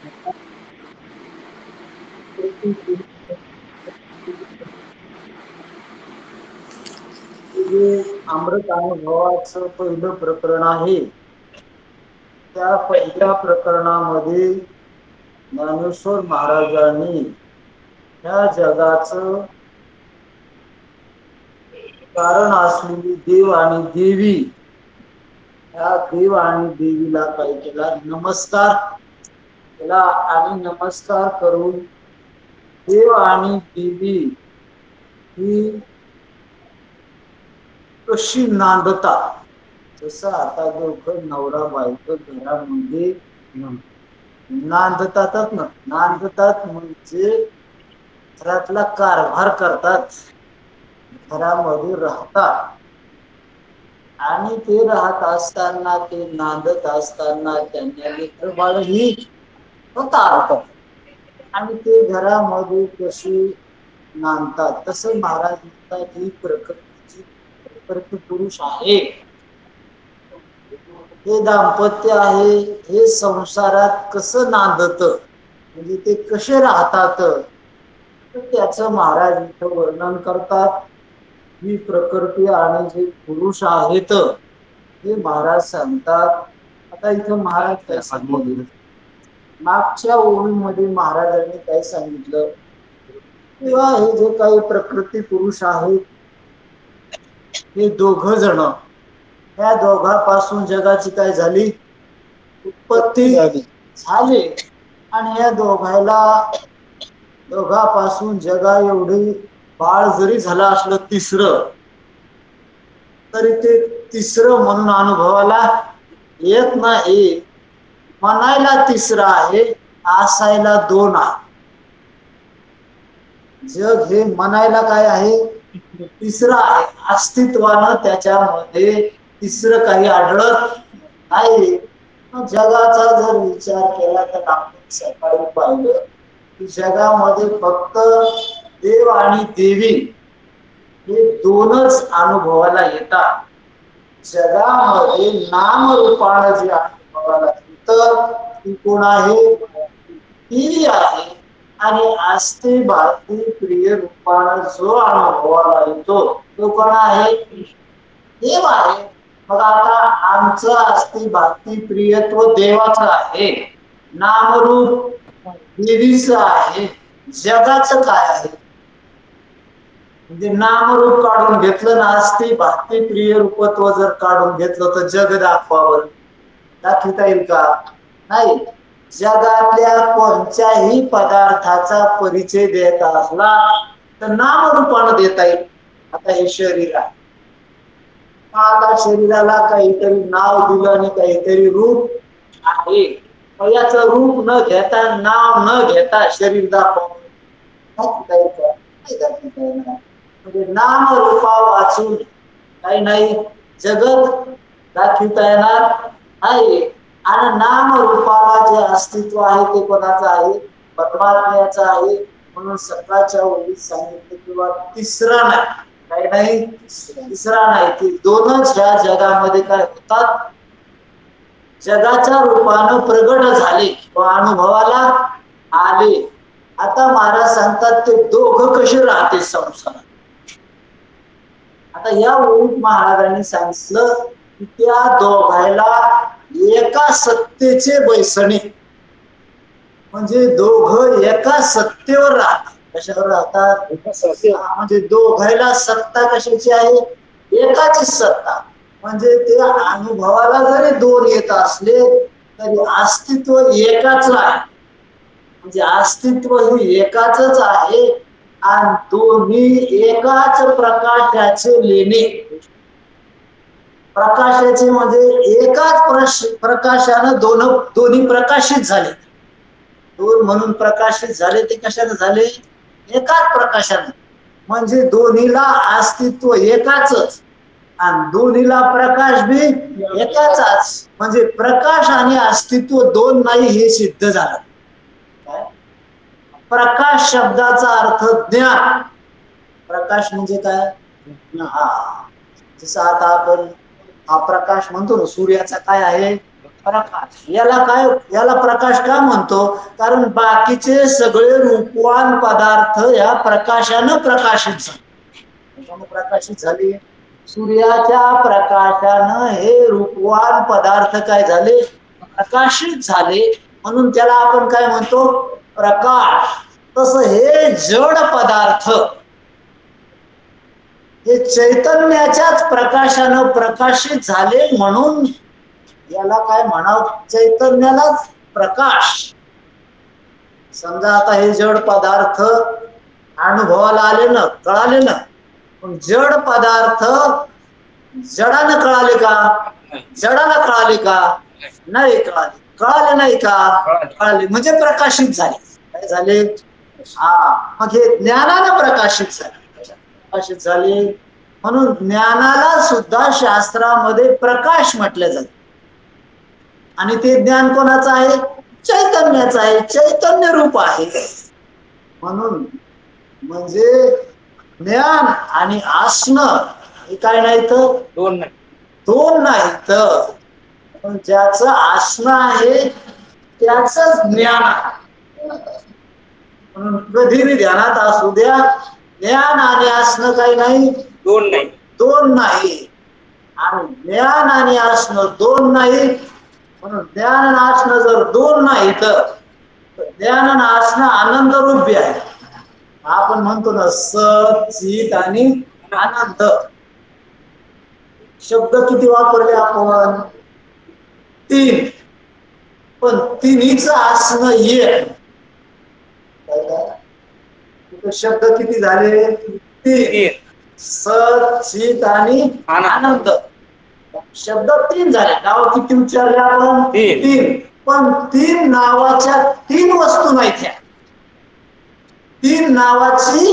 जे अमृत अनुभवाचं पहिलं प्रकरण आहे, त्या पहिल्या प्रकरणामध्ये ज्ञानेश्वर महाराजांनी या जगाचं कारण असलेली देव आणि देवी, या देव आणि देवीला काय केला? नमस्कार केला. आणि नमस्कार करून देव आणि देवी ही कशी नांदतात, जसं आता दोघं नवरा बायको घरामध्ये नांदतातच ना, नांदतात म्हणजे घरातला कारभार करतात, घरामध्ये राहतात. आणि ते राहत असताना, ते नांदत असताना त्यांना लेकरं बाळ ही होतात. आणि ते घरामध्ये कशी नांदतात, तसं महाराज म्हणतात ही प्रकृतीची प्रकृती पुरुष आहे, हे दाम्पत्य आहे, हे संसारात कसं नांदत, म्हणजे ते कसे राहतात, तर त्याचं महाराज इथं वर्णन करतात. ही प्रकृती आणि जे पुरुष आहेत हे महाराज सांगतात. आता इथं महाराज काय सांगितलं, मागच्या ओळीमध्ये महाराजांनी काय सांगितलं, तेव्हा हे जे काही प्रकृती पुरुष आहेत, हे दोघ जण, या दोघांपासून जगाची काय झाली? उत्पत्ती झाली. आणि या दोघापासून जगा एवढी बाळ जरी झालं असलं तिसरं, तरी ते तिसरं म्हणून अनुभवाला येत नाही. म्हणायला तिसरं आहे, असायला दोन आहे. जग हे म्हणायला काय आहे? तिसरं आहे. अस्तित्वानं त्याच्यामध्ये तिसरं काही आढळत नाही. जगाचा जर विचार केला तर आपण सकाळी पाहिलं की जगामध्ये फक्त देव आणि देवी हे दोनच अनुभवाला येतात. जगामध्ये नामरूपानं जे अनुभवाला येतं ती कोण आहे? ती आहे. आणि आस्ते भारती प्रिय रूपानं जो अनुभवाला येतो तो कोण आहे? देव आहे. मग आता आमचं अस्ति भारती प्रियत्व देवाचं आहे, नामरूप देवीचं आहे. जगाचं काय आहे? म्हणजे नामरूप काढून घेतलं ना, अस्ति भारती प्रिय रूपत्व जर काढून घेतलं तर जग दाखवावं, दाखवता येईल का? नाही. जगातल्या कोणत्याही पदार्थाचा परिचय देत असला तर नामरूपानं देता येईल. आता हे शरीर आहे, आता शरीराला काहीतरी नाव दिलं आणि काहीतरी रूप आहे. याचं रूप न घेता, नाव न घेता शरीर दाखवलं, म्हणजे नाम रूपा वाचून काही नाही जगत दाखवता येणार नाही. आणि नाम रूपाला जे अस्तित्व आहे ते कोणाचं आहे? परमात्म्याचं आहे. म्हणून सकाळच्या ओळीत सांगितलं किंवा तिसरा नाही, काही नाही तिसरा नाही, ते दोनच ह्या जगामध्ये काय होतात? जगाच्या रूपानं प्रगट झाले व अनुभवाला आले. आता महाराज सांगतात ते दोघं कसे राहते संसारात. आता या ओळीत महाराजांनी सांगितलं की त्या दोघायला एका सत्तेचे बैसणे, म्हणजे दोघं एका सत्तेवर राहतात. कशावर राहतात? म्हणजे दोघायला सत्ता कशाची आहे? एकाची सत्ता. म्हणजे ते अनुभवाला जरी दोन येत असले तरी अस्तित्व एकाच आहे. म्हणजे अस्तित्व हे एकाच आहे आणि दोन्ही एकाच प्रकाशाचे लेणे. प्रकाशाचे म्हणजे एकाच प्रकाशानं दोन्ही प्रकाशित झाले. दोन म्हणून प्रकाशित झाले ते कशाने झाले? एकाच प्रकाशाने. म्हणजे दोन्हीला अस्तित्व एकाच आणि दोन्हीला प्रकाश बी एकाचाच. म्हणजे प्रकाश आणि अस्तित्व दोन नाही हे सिद्ध झालं. प्रकाश शब्दाचा अर्थ ज्ञान. प्रकाश म्हणजे काय? हा, जसं आता आपण हा प्रकाश म्हणतो ना, सूर्याचा काय आहे? प्रकाश. याला प्रकाश का म्हणतो? कारण बाकीचे सगळे रूपवान पदार्थ या प्रकाशानं प्रकाशित झाले. प्रकाशित झाले. सूर्याच्या प्रकाशानं हे रूपवान पदार्थ काय झाले? प्रकाशित झाले. म्हणून त्याला आपण काय म्हणतो? प्रकाश. तसं हे जड पदार्थ हे चैतन्याच्याच प्रकाशानं प्रकाशित झाले, म्हणून याला काय म्हणावं? चैतन्यालाच प्रकाश. समजा आता हे जड पदार्थ अनुभवाला आले ना, कळाले ना, पण जड पदार्थ जडानं कळाले का? जडाला कळाले का? नाही कळाले. कळाले नाही का? कळाले म्हणजे प्रकाशित झाले. काय झाले? मग हे ज्ञानानं प्रकाशित झाले. प्रकाशित झाले म्हणून ज्ञानाला सुद्धा शास्त्रामध्ये प्रकाश म्हटलं जातं. आणि ते ज्ञान कोणाचं आहे? चैतन्याचं आहे. चैतन्य रूप आहे. म्हणून म्हणजे ज्ञान आणि असणं हे काय नाहीत? दोन नाहीत. पण ज्याचं असणं आहे त्याच ज्ञान आहे. म्हणून कधीही ध्यानात असू द्या, ज्ञान आणि असणं काही नाही, दोन नाही. आणि ज्ञान आणि असणं दोन नाही. म्हणून ज्ञान आणि असणं जर दोन नाही तर ज्ञान आणि असणं आनंद रूपी आहे. आपण म्हणतो ना सत, चित आणि आनंद. शब्द किती वापरले आपण? 3. पण तिन्हीचं असणं एक. शब्द किती झाले? 3. सत, चित आणि आनंद. शब्द 3 झाले. नाव किती उच्चारले आपण? 3. पण 3 नावाच्या 3 वस्तू नाहीत. ह्या 3 नावाची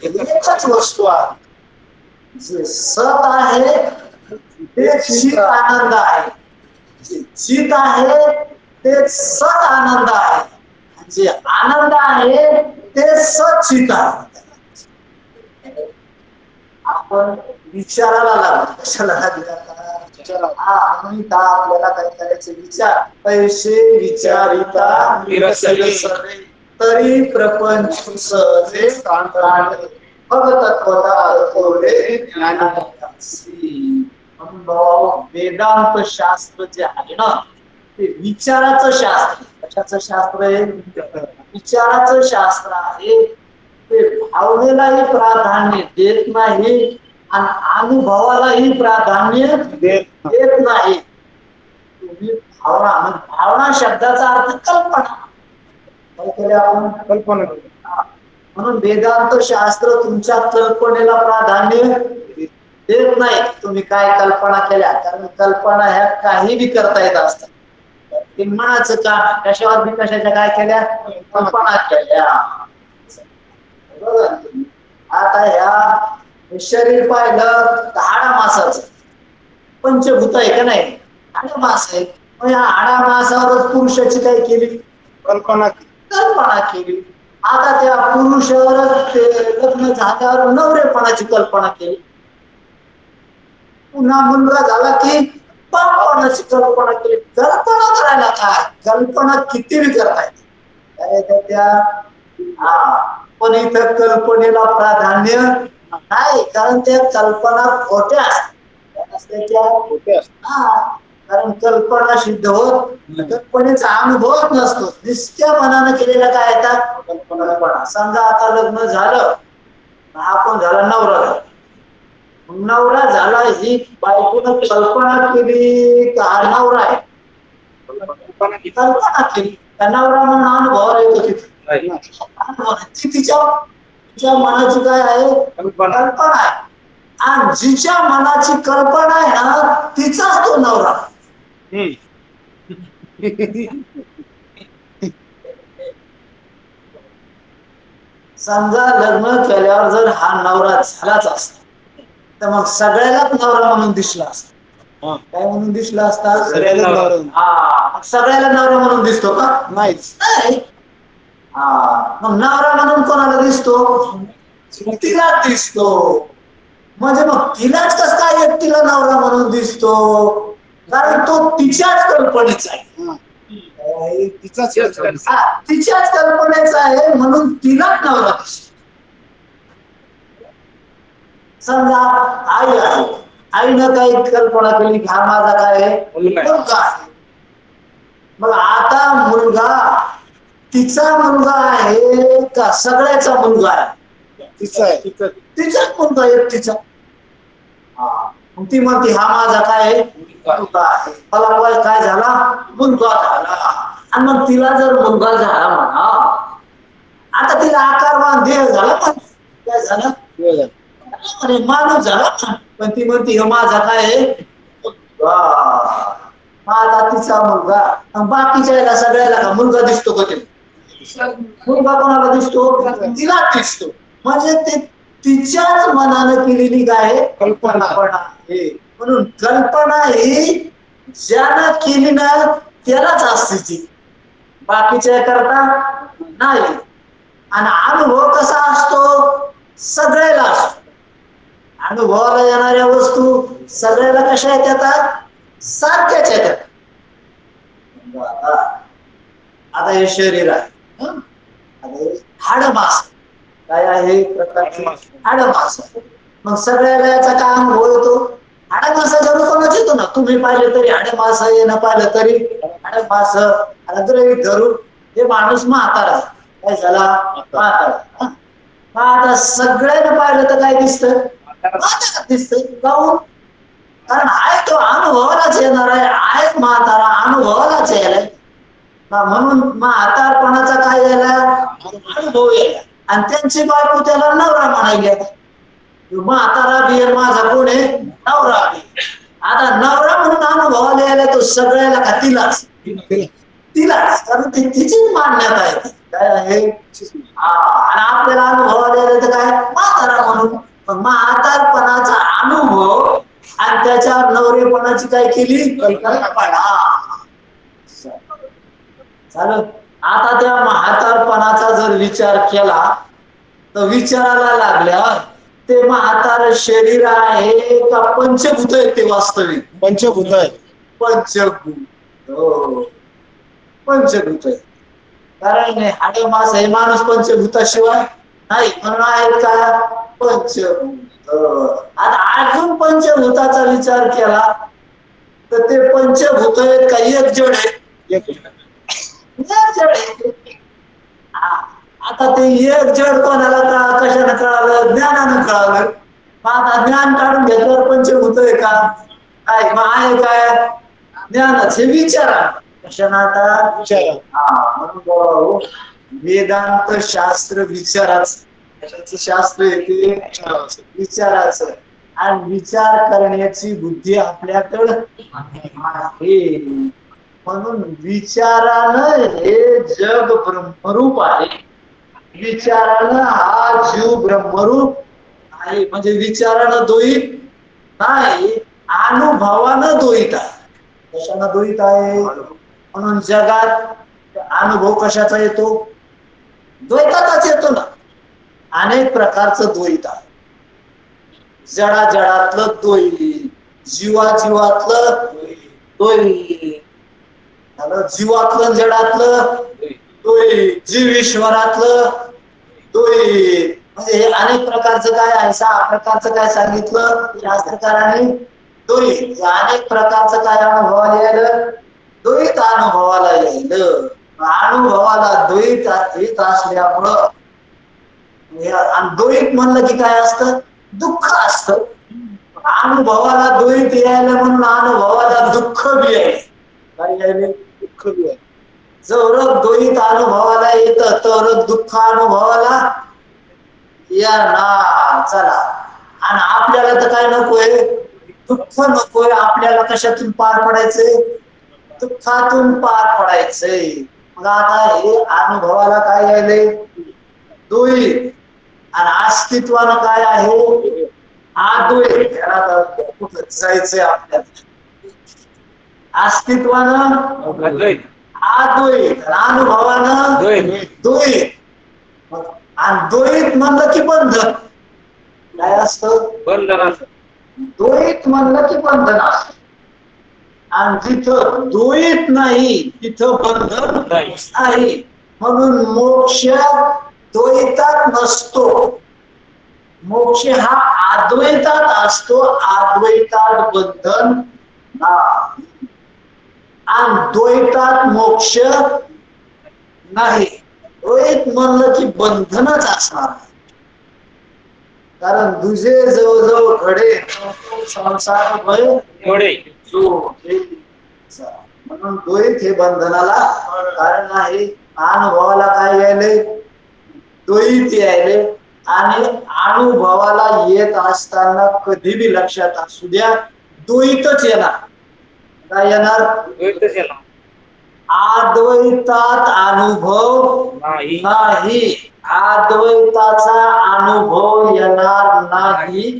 एकच वस्तू आहे. जे सत आहे ते चित आनंद आहे. जे चित आहे ते सत आनंद आहे. जे आनंद आहे ते सचित आहे. आपण विचाराला लागलो. कशाला लागला? आपल्याला काय करायचं? विचार. पैसे विचारिता तरी प्रपंच सहजे वेदांत शास्त्र जे आहे ना ते विचाराचं शास्त्र. कशाचं शास्त्र आहे? विचाराचं शास्त्र आहे. ते भावनेलाही प्राधान्य देत नाही आणि अनुभवालाही प्राधान्य देत नाही. तुम्ही भावना शब्दाचा अर्थ कल्पना. काय केलं आपण? कल्पना. म्हणून वेदांत शास्त्र तुमच्या कल्पनेला प्राधान्य देत नाही. तुम्ही काय कल्पना केल्या? कारण कल्पना ह्या काही बी करता येत असतात. ते मनाचं का कशावर बी कशाच्या काय केल्या? कल्पना केल्या. आता ह्या शरीर पाहिलं तर हाडा मासाचं पंचभूत आहे का नाही? हाडा मास आहे. मग या हाडा मासावरच पुरुषाची काय केली? कल्पना केली. आता त्या पुरुषावरच लग्न झाल्यावर नवरेपणाची कल्पना केली. पुन्हा मुलगा झाला की बापपणाची कल्पना केली. कल्पना करायला काय? कल्पना किती बी करता येते. त्या पण इथं कल्पनेला प्राधान्य नाही. कारण त्या कल्पना खोट्या असतात. कारण कल्पना सिद्ध होत कल्पनेचा अनुभवच नसतो. निस्त्या मनानं केलेला काय येतात? कल्पना. समजा आता लग्न झालं, आपण झाला नवरा. नवरा झाला ही बायकोनं कल्पना केली का हा नवरा आहे? कल्पना केली. नवरा म्हणून अनुभव येतो तिथे. तिच्या मनाची काय आहे? कल्पना आहे. आणि जिच्या मनाची कल्पना आहे ना तिचाच तो नवरा. समजा लग्न केल्यावर जर हा नवरा झालाच असता तर मग सगळ्यालाच नवरा म्हणून दिसला असता. काय म्हणून दिसला असता? सगळ्याला नवरा म्हणून दिसतो का? नाहीच. मग नवरा म्हणून कोणाला दिसतो? तिला दिसतो. म्हणजे मग तिलाच कस काय एकटीला नवरा म्हणून दिसतो? कारण तो तिच्याच कल्पनेचा आहे. तिच्याच कल्पनेचा आहे म्हणून तिलाच नवरा दिसतो. समजा आई आहे, आईनं काही कल्पना केली की हा माझा काय आहे, मुलगा आहे. मग आता मुलगा तिचा मुलगा आहे का सगळ्याचा मुलगा आहे? तिचा आहे. तिचाच मुलगा आहे तिचा. मग ती म्हणते हा माझा काय आहे, मुलगा आहे. मला काय झाला, मुलगा झाला. आणि मग तिला जर मुलगा झाला म्हणा, आता तिला आकारमान देह झाला, पण काय झालं, अरे माणूस झाला, पण ती म्हणते हे माझा काय आहे, माझा तिचा मुलगा. बाकीच्या याला सगळ्याला का मुलगा दिसतो का? ते मुलगा कोणाला दिसतो, तिला दिसतो. म्हणजे ते तिच्याच मनानं केलेली काय कल्पना आहे. म्हणून कल्पना ही ज्यानं केली ना त्यालाच असते ती, बाकीच्या करता नाही. आणि अनुभव कसा असतो, सगळ्याला असतो. अनुभवाला येणाऱ्या वस्तू सगळ्याला कशा येतात, सारख्याच येतात. आता हे शरीर आहे, हाडमास काय आहे, प्रकारचे हाडमास. मग सगळ्याला याचा काय अनुभव येतो, हाडमासाच्या रूपानेच येतो ना. तुम्ही पाहिले तरी हाडमास, न पाहिलं तरी हाडमास. गृहीत धरून हे माणूस म्हातारा काय झाला, म्हातारा. आता सगळ्यांना पाहिलं तर काय दिसतं, म्हातारा दिसतंय. काहून? कारण आहे तो अनुभवालाच येणार आहे म्हातारा, अनुभवालाच यायलाय. म्हणून म्हातारपणाचा काय यायला, अनुभव यायला. आणि त्यांची बायको त्याला नवरा म्हणायला. म्हातारा बियर माझा कोण आहे, नवरा. आता नवरा म्हणून अनुभवाला यायला तो सगळ्याला का तिलाच, तिलाच. कारण ती तिचीच मान्यता आहे. काय आहे, आणि आपल्याला अनुभवाला यायला तर काय, म्हातारा म्हणून. म्हातारपणाचा अनुभव आणि त्याच्या नवरेपणाची काय केली, कल्पना. चालू. आता त्या म्हातारपणाचा जर विचार केला तर विचारायला लागल्या ते म्हातार शरीर आहे का पंचभूत आहे, ते वास्तविक पंचभूत आहे. पंचभूत, हो पंचभूत आहे. कारण हाडे मास हे माणूस पंचभूताशिवाय नाही, म्हणून आहेत का पंचभूत. आता अजून पंचभूताचा विचार केला तर ते पंचभूत आहेत का एक जड आहे, आता ते एक जड कोणाला कशाने कळालं, ज्ञानानं कळालं. आता ज्ञान काढून घेतल्यावर पंचभूत आहे का, काय मग आहे काय, ज्ञानच हे विचारा कशाने, आता विचारा. म्हणून वेदांत शास्त्र विचाराचं शास्त्र येते, विचाराचं. आणि विचार करण्याची बुद्धी आपल्याकडे आहे. म्हणून विचारानं हे जग ब्रह्मरूप आहे. विचारानं हा जीव ब्रह्मरूप आहे. म्हणजे विचारानं द्वैत नाही, अनुभवानं द्वैत आहे. कशानं द्वैत आहे, म्हणून जगात अनुभव कशाचा येतो, द्वैताचाच येतो ना. अनेक प्रकारचं द्वैत आहे. जडा जडातलं द्वैत, जीवा जीवातलं द्वैत, जीवातलं जडातलं द्वैत, जीव ईश्वरातलं द्वैत. म्हणजे हे अनेक प्रकारचं काय आहे, 6 प्रकारचं काय सांगितलं शास्त्रकारांनी, द्वैत. अनेक प्रकारचं काय अनुभवाला यायलं, द्वैत अनुभवाला यायलं. अनुभवाला द्वैत येत असल्यामुळं, आणि द्वैत म्हणलं की काय असतं, दुःख असतं. अनुभवाला द्वैत यायला म्हणून अनुभवाला दुःख बी आहे. काय यायले, दुःख बी आहे. जर द्वैत अनुभवाला येतं तर दुःख अनुभवाला येणार. चला, आणि आपल्याला तर काय नकोय, दुःख नकोय. आपल्याला कशातून पार पडायचंय, दुःखातून पार पडायचंय. मग आता हे अनुभवाला काय यायलंय, द्वैत. आणि अस्तित्वानं काय आहे, अद्वैत. कुठं जायचंय आपल्याला, अस्तित्वानं अद्वैत, अनुभवानं द्वैत. आणि द्वैत म्हणलं की बंधन. काय असतं, बंधन. द्वैत म्हणलं की बंधन असतं. आणि जिथं द्वैत नाही तिथं बंधन आहे. म्हणून मोक्ष द्वैतात नसतो. मोक्ष हा अद्वैतात असतो. अद्वैतात बंधन नाही आणि द्वैतात मोक्ष नाही. द्वैत म्हणलं की बंधनच असणार. कारण दुजे जवळजवळ घडे संसार भय घडे. म्हणून द्वैत हे बंधनाला कारण आहे. अनुभवाला काय यायले? द्वैत यायले. आणि अनुभवाला येत असताना कधी बी लक्षात असू द्या द्वैतच येणार. काय येणार? द्वैतच येणार. अद्वैतात अनुभव नाही. अद्वैताचा अनुभव येणार नाही.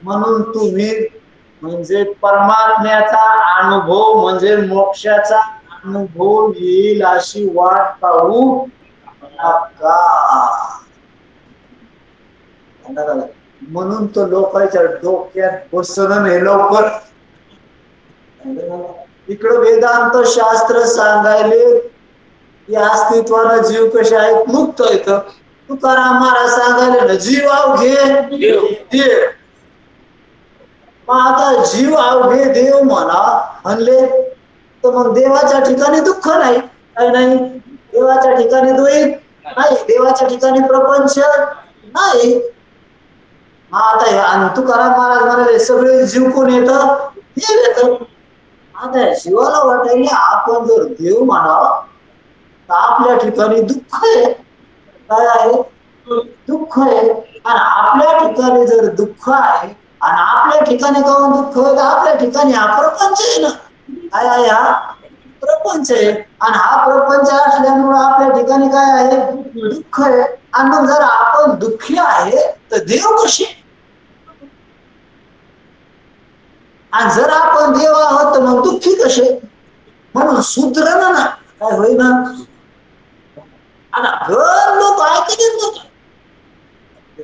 म्हणून तुम्ही म्हणजे परमात्म्याचा अनुभव म्हणजे मोक्षाचा अनुभव येईल अशी वाट पाहू नका. म्हणून तो लोकांच्या डोक्यात बसणं हे लवकर. इकडं वेदांत शास्त्र सांगायले की अस्तित्वानं जीव कसे आहेत? मुक्त आहेत. तुकाराम महाराज सांगायले ना जीव अवघे देव. मग आता जीव अवघे देव म्हणा म्हणले तर मग देवाच्या ठिकाणी दुःख नाही. काय नाही? देवाच्या ठिकाणी द्वैत नाही. देवाच्या ठिकाणी प्रपंच नाही. मग आता आणि तुकाराम महाराज म्हणाले सगळे जीव कोण येतं? देव येतं. आता शिवाला वाटायले आपण जर देव म्हणावं तर आपल्या ठिकाणी दुःख आहे. काय आहे? दुःख आहे. आणि आपल्या ठिकाणी जर दुःख आहे आणि आपल्या ठिकाणी काऊन दुःख आहे? आपल्या ठिकाणी हा प्रपंच आहे ना. काय आहे? हा प्रपंच आहे. आणि हा प्रपंच असल्यामुळे आपल्या ठिकाणी काय आहे? दुःख आहे. आणि मग जर आपण दुःखी आहे तर देव कसे? आणि जर आपण देव आहोत तर मग दुःखी कसे? म्हणून सुधरण ना. काय होईना? आणि घर लोक ऐकतील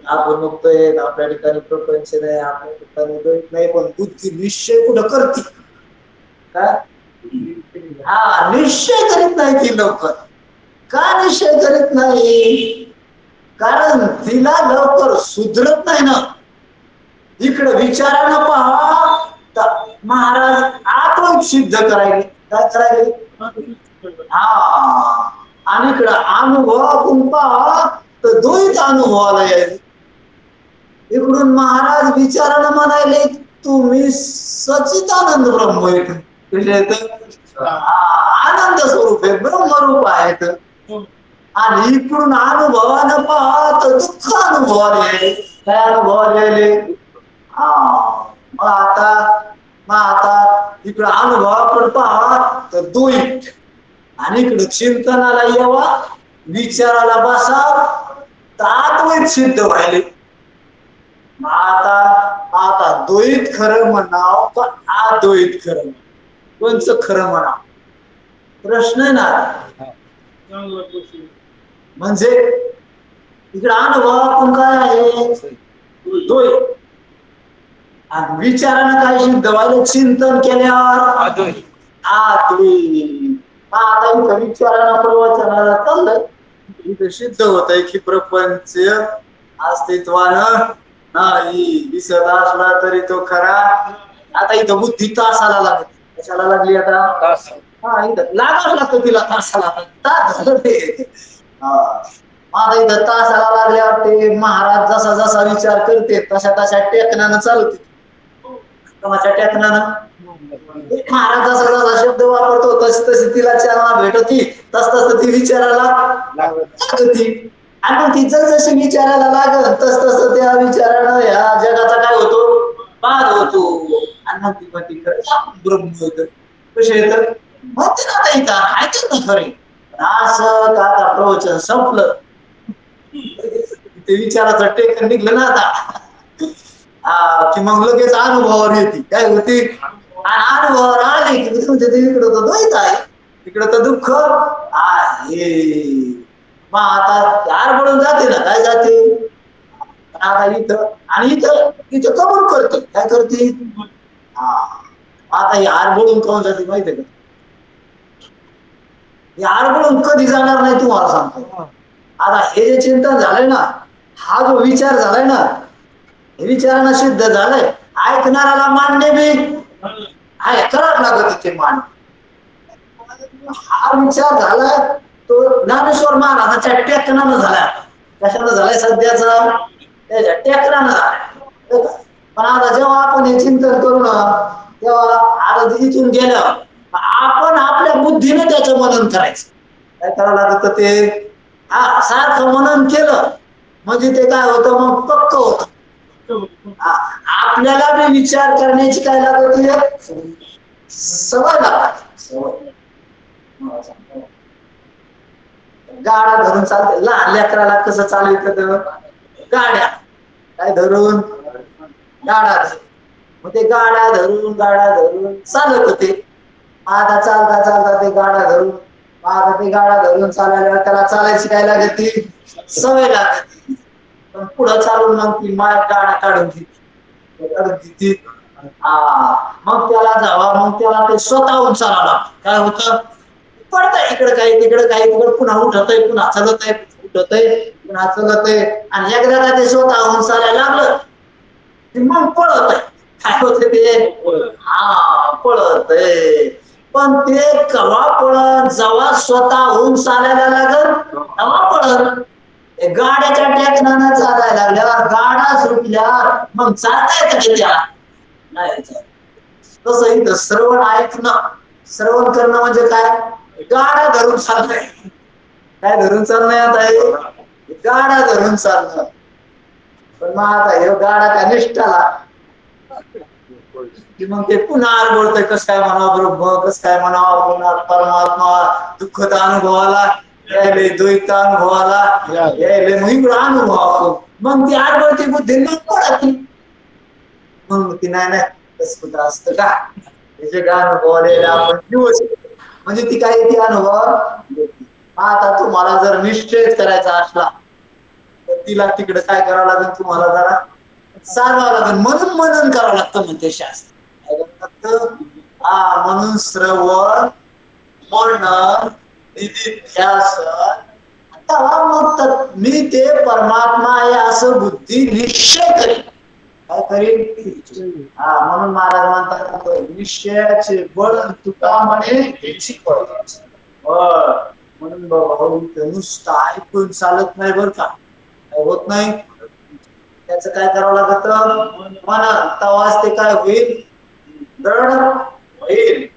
आपण मुक्तोय आपल्या ठिकाणी प्रपंच नाही. आपल्या ठिकाणी द्वैत नाही. पण बुद्धी निश्चय कुठं करते? काय? हा निश्चय करीत नाही ती लवकर. का निश्चय करीत नाही? कारण तिला लवकर सुधरत नाही ना. इकडे विचारानं पहा तर महाराज आत्म सिद्ध करायले. काय करायले? हा. आणि इकडं अनुभवातून पहा तर द्वैत अनुभवाला यायचे. इकडून महाराज विचारानं म्हणायले तुम्ही सच्चिदानंद ब्रह्म आहेत. आनंद स्वरूप आहे. ब्रह्मरूप आहेत. आणि इकडून अनुभवानं पहा तर दुःख अनुभवाला यायले. काय अनुभवाला यायले? मग आता इकडं अनुभवाकडे पहा तर द्वैत. आणि इकडं चिंतनाला यावा विचाराला बसा तात्विक सिद्ध व्हायले. आता द्वैत खरं म्हणाव का अद्वैत खरं? कोणचं खरं म्हणाव? प्रश्न आहे ना. म्हणजे इकडे अनुभवातून काय आहे? द्वैत. आणि विचारानं काय सिद्ध व्हायला? चिंतन केल्यावर अद्वैत. आता इथं विचारानं प्रवचनाला चाललंय इथं सिद्ध होत आहे की प्रपंच अस्तित्वानं नाही. दिसत असला तरी तो खरा. आता इथं बुद्धी तासाला लागली. कशाला लागली आता? हा इथं लागावं लागतं तिला तासाला. तास झालं ते. आता इथं तासाला लागल्यावर ते महाराज जसा जसा विचार करते तशा तशा टेकनानं चालते. कमाच्या टेकनानं महाराज जसा जसा शब्द वापरतो तशी तशी तिला चालना भेटती. तस ती विचारायला लागती. आणि मग ती जशी विचारायला लागल तस त्या विचारानं ह्या जगाचा काय होतो? बाद होतो. आणि मग ती म्हणती खरं ब्रह्म होतं. कसे येतं? म्हणते ना आता इथं ऐकत ना खरे. असं आता प्रवचन संपलं. ते विचाराचं टेकन निघलं ना आता. की मग लगेच अनुभवावर येते. काय होती? अनुभवावर आली की तुमच्या इकडं तर द्वैत आहे. तिकडं तर दुःख आहे. मग आता आरबळून जाते ना. काय जाते? आता इथं आणि इथं कबूल करते. काय करते? आता ही आरबळून कोण जाते माहितीये का? ही आरबळून कधी जाणार नाही तुम्हाला सांगतो. आता हे जे चिंतन झालंय ना, हा जो विचार झालाय ना, हे विचारानं सिद्ध झालंय. ऐकणाऱ्याला मान्य बी आहे, करावं लागत ते मान. हा विचार झालाय तो ज्ञानेश्वर महाराजांच्या टेकनानं झालाय. कशानं झालाय? सध्याचा त्याच्या टेकनानं झालाय. पण आता जेव्हा आपण हे चिंतन करू ना, तेव्हा आता इथून गेलं आपण आपल्या बुद्धीने त्याचं मनन करायचं. काय करावं लागतं ते? हा, सारखं मनन केलं म्हणजे ते काय होतं, मग पक्क होतं. आपल्याला बी विचार करण्याची काय लागत? सवय लागते. सवय. गाडा धरून चालते. लहान लेकराला कसं चालवतात? गाड्या काय धरून? गाडा धरून. मग ते गाडा धरून चालत होते. आता चालता चालता ते गाडा धरून, आता ते गाडा धरून चालायला त्याला चालायची काय लागती? सवय लागती. पण पुढं चालून मग ती माय गाडा काढून देती. मग त्याला ते स्वतःहून चालावं लागतं. काय होतं? पडतंय इकडं काही तिकडं काही, तिकडं पुन्हा उठतय, पुन्हा चालतय, उठतय पुन्हा चालतय. आणि एकदा का ते स्वतःहून चालायला लागलं की मग पळतय. काय होतं ते? पळतय. पण ते कवा पळल? जेव्हा स्वतःहून चालायला लागल तेव्हा पळल. गाड्याच्या टेकनानं चालायला लागल्यावर, गाडा सुटल्यावर मग चालता येतं का त्याला? नाही चालत. तसं इथं श्रवण ऐकणं, श्रवण करणं म्हणजे काय? गाडा धरून चालणं. काय धरून चालणं आता हे? गाडा धरून चालणं. पण मग आता ह्यो गाडा काय निष्ठाला? कि मग ते पुन्हा आरबळतोय. कसं काय म्हणावं ब्रह्म? कसं काय म्हणावं परमात्मा? दुःखद अनुभवाला यायले, द्वैत अनुभवाला यायले, मग इकडं अनुभवावं. मग ती आरबळती बुद्धी मग पळती. मग ती नाही तसं कुठं असतं का? त्याचे अनुभवाला आपण दिवस म्हणजे ती काय येते अनुभव? आता तुम्हाला जर निश्चयच करायचा असला तर तिला तिकडे काय करावं लागेल? तुम्हाला जरा सांगावं लागेल. म्हणून मनन करावं लागतं म्हणते शास्त्र. काय करावं लागतं? म्हणून श्रवण, मनन, निधिध्यासन, तेव्हा मग मी ते परमात्मा आहे असं बुद्धी निश्चय करेल. काय करीन? म्हणून महाराज म्हणतात, निश्चयाचे बळ तुका म्हणे बळ. म्हणून भाऊ नुसतं ऐकून चालत नाही बरं का. होत नाही. त्याचं काय करावं लागतं? मनन. तेव्हाच ते काय होईल? दृढ होईल.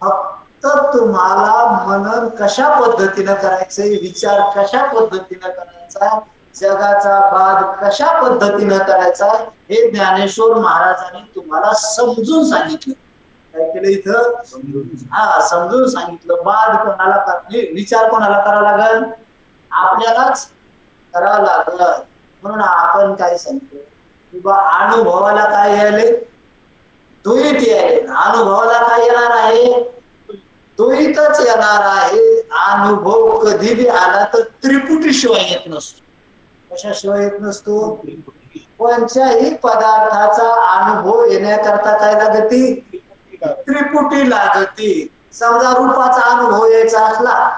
फक्त तुम्हाला मनन कशा पद्धतीनं करायचंय, विचार कशा पद्धतीनं करायचा, जगाचा बाद कशा पद्धतीनं करायचा, हे ज्ञानेश्वर महाराजांनी तुम्हाला समजून सांगितलं. काय केलं इथं? समजून सांगितलं. बाद कोणाला करणे, विचार कोणाला करावा लागल? आपल्यालाच करावा लागल. म्हणून आपण काय सांगतो? किंवा अनुभवाला काय यायले? द्वैत यायले. अनुभवाला काय येणार आहे? द्वैतच येणार आहे. अनुभव कधी बी आला तर त्रिपुटी शिवाय येत नसतो. कशाशिवाय येत नसतो? कोणत्याही पदार्थाचा अनुभव येण्याकरता काय लागती? त्रिपुटी लागती. समजा रूपाचा अनुभव यायचा असला,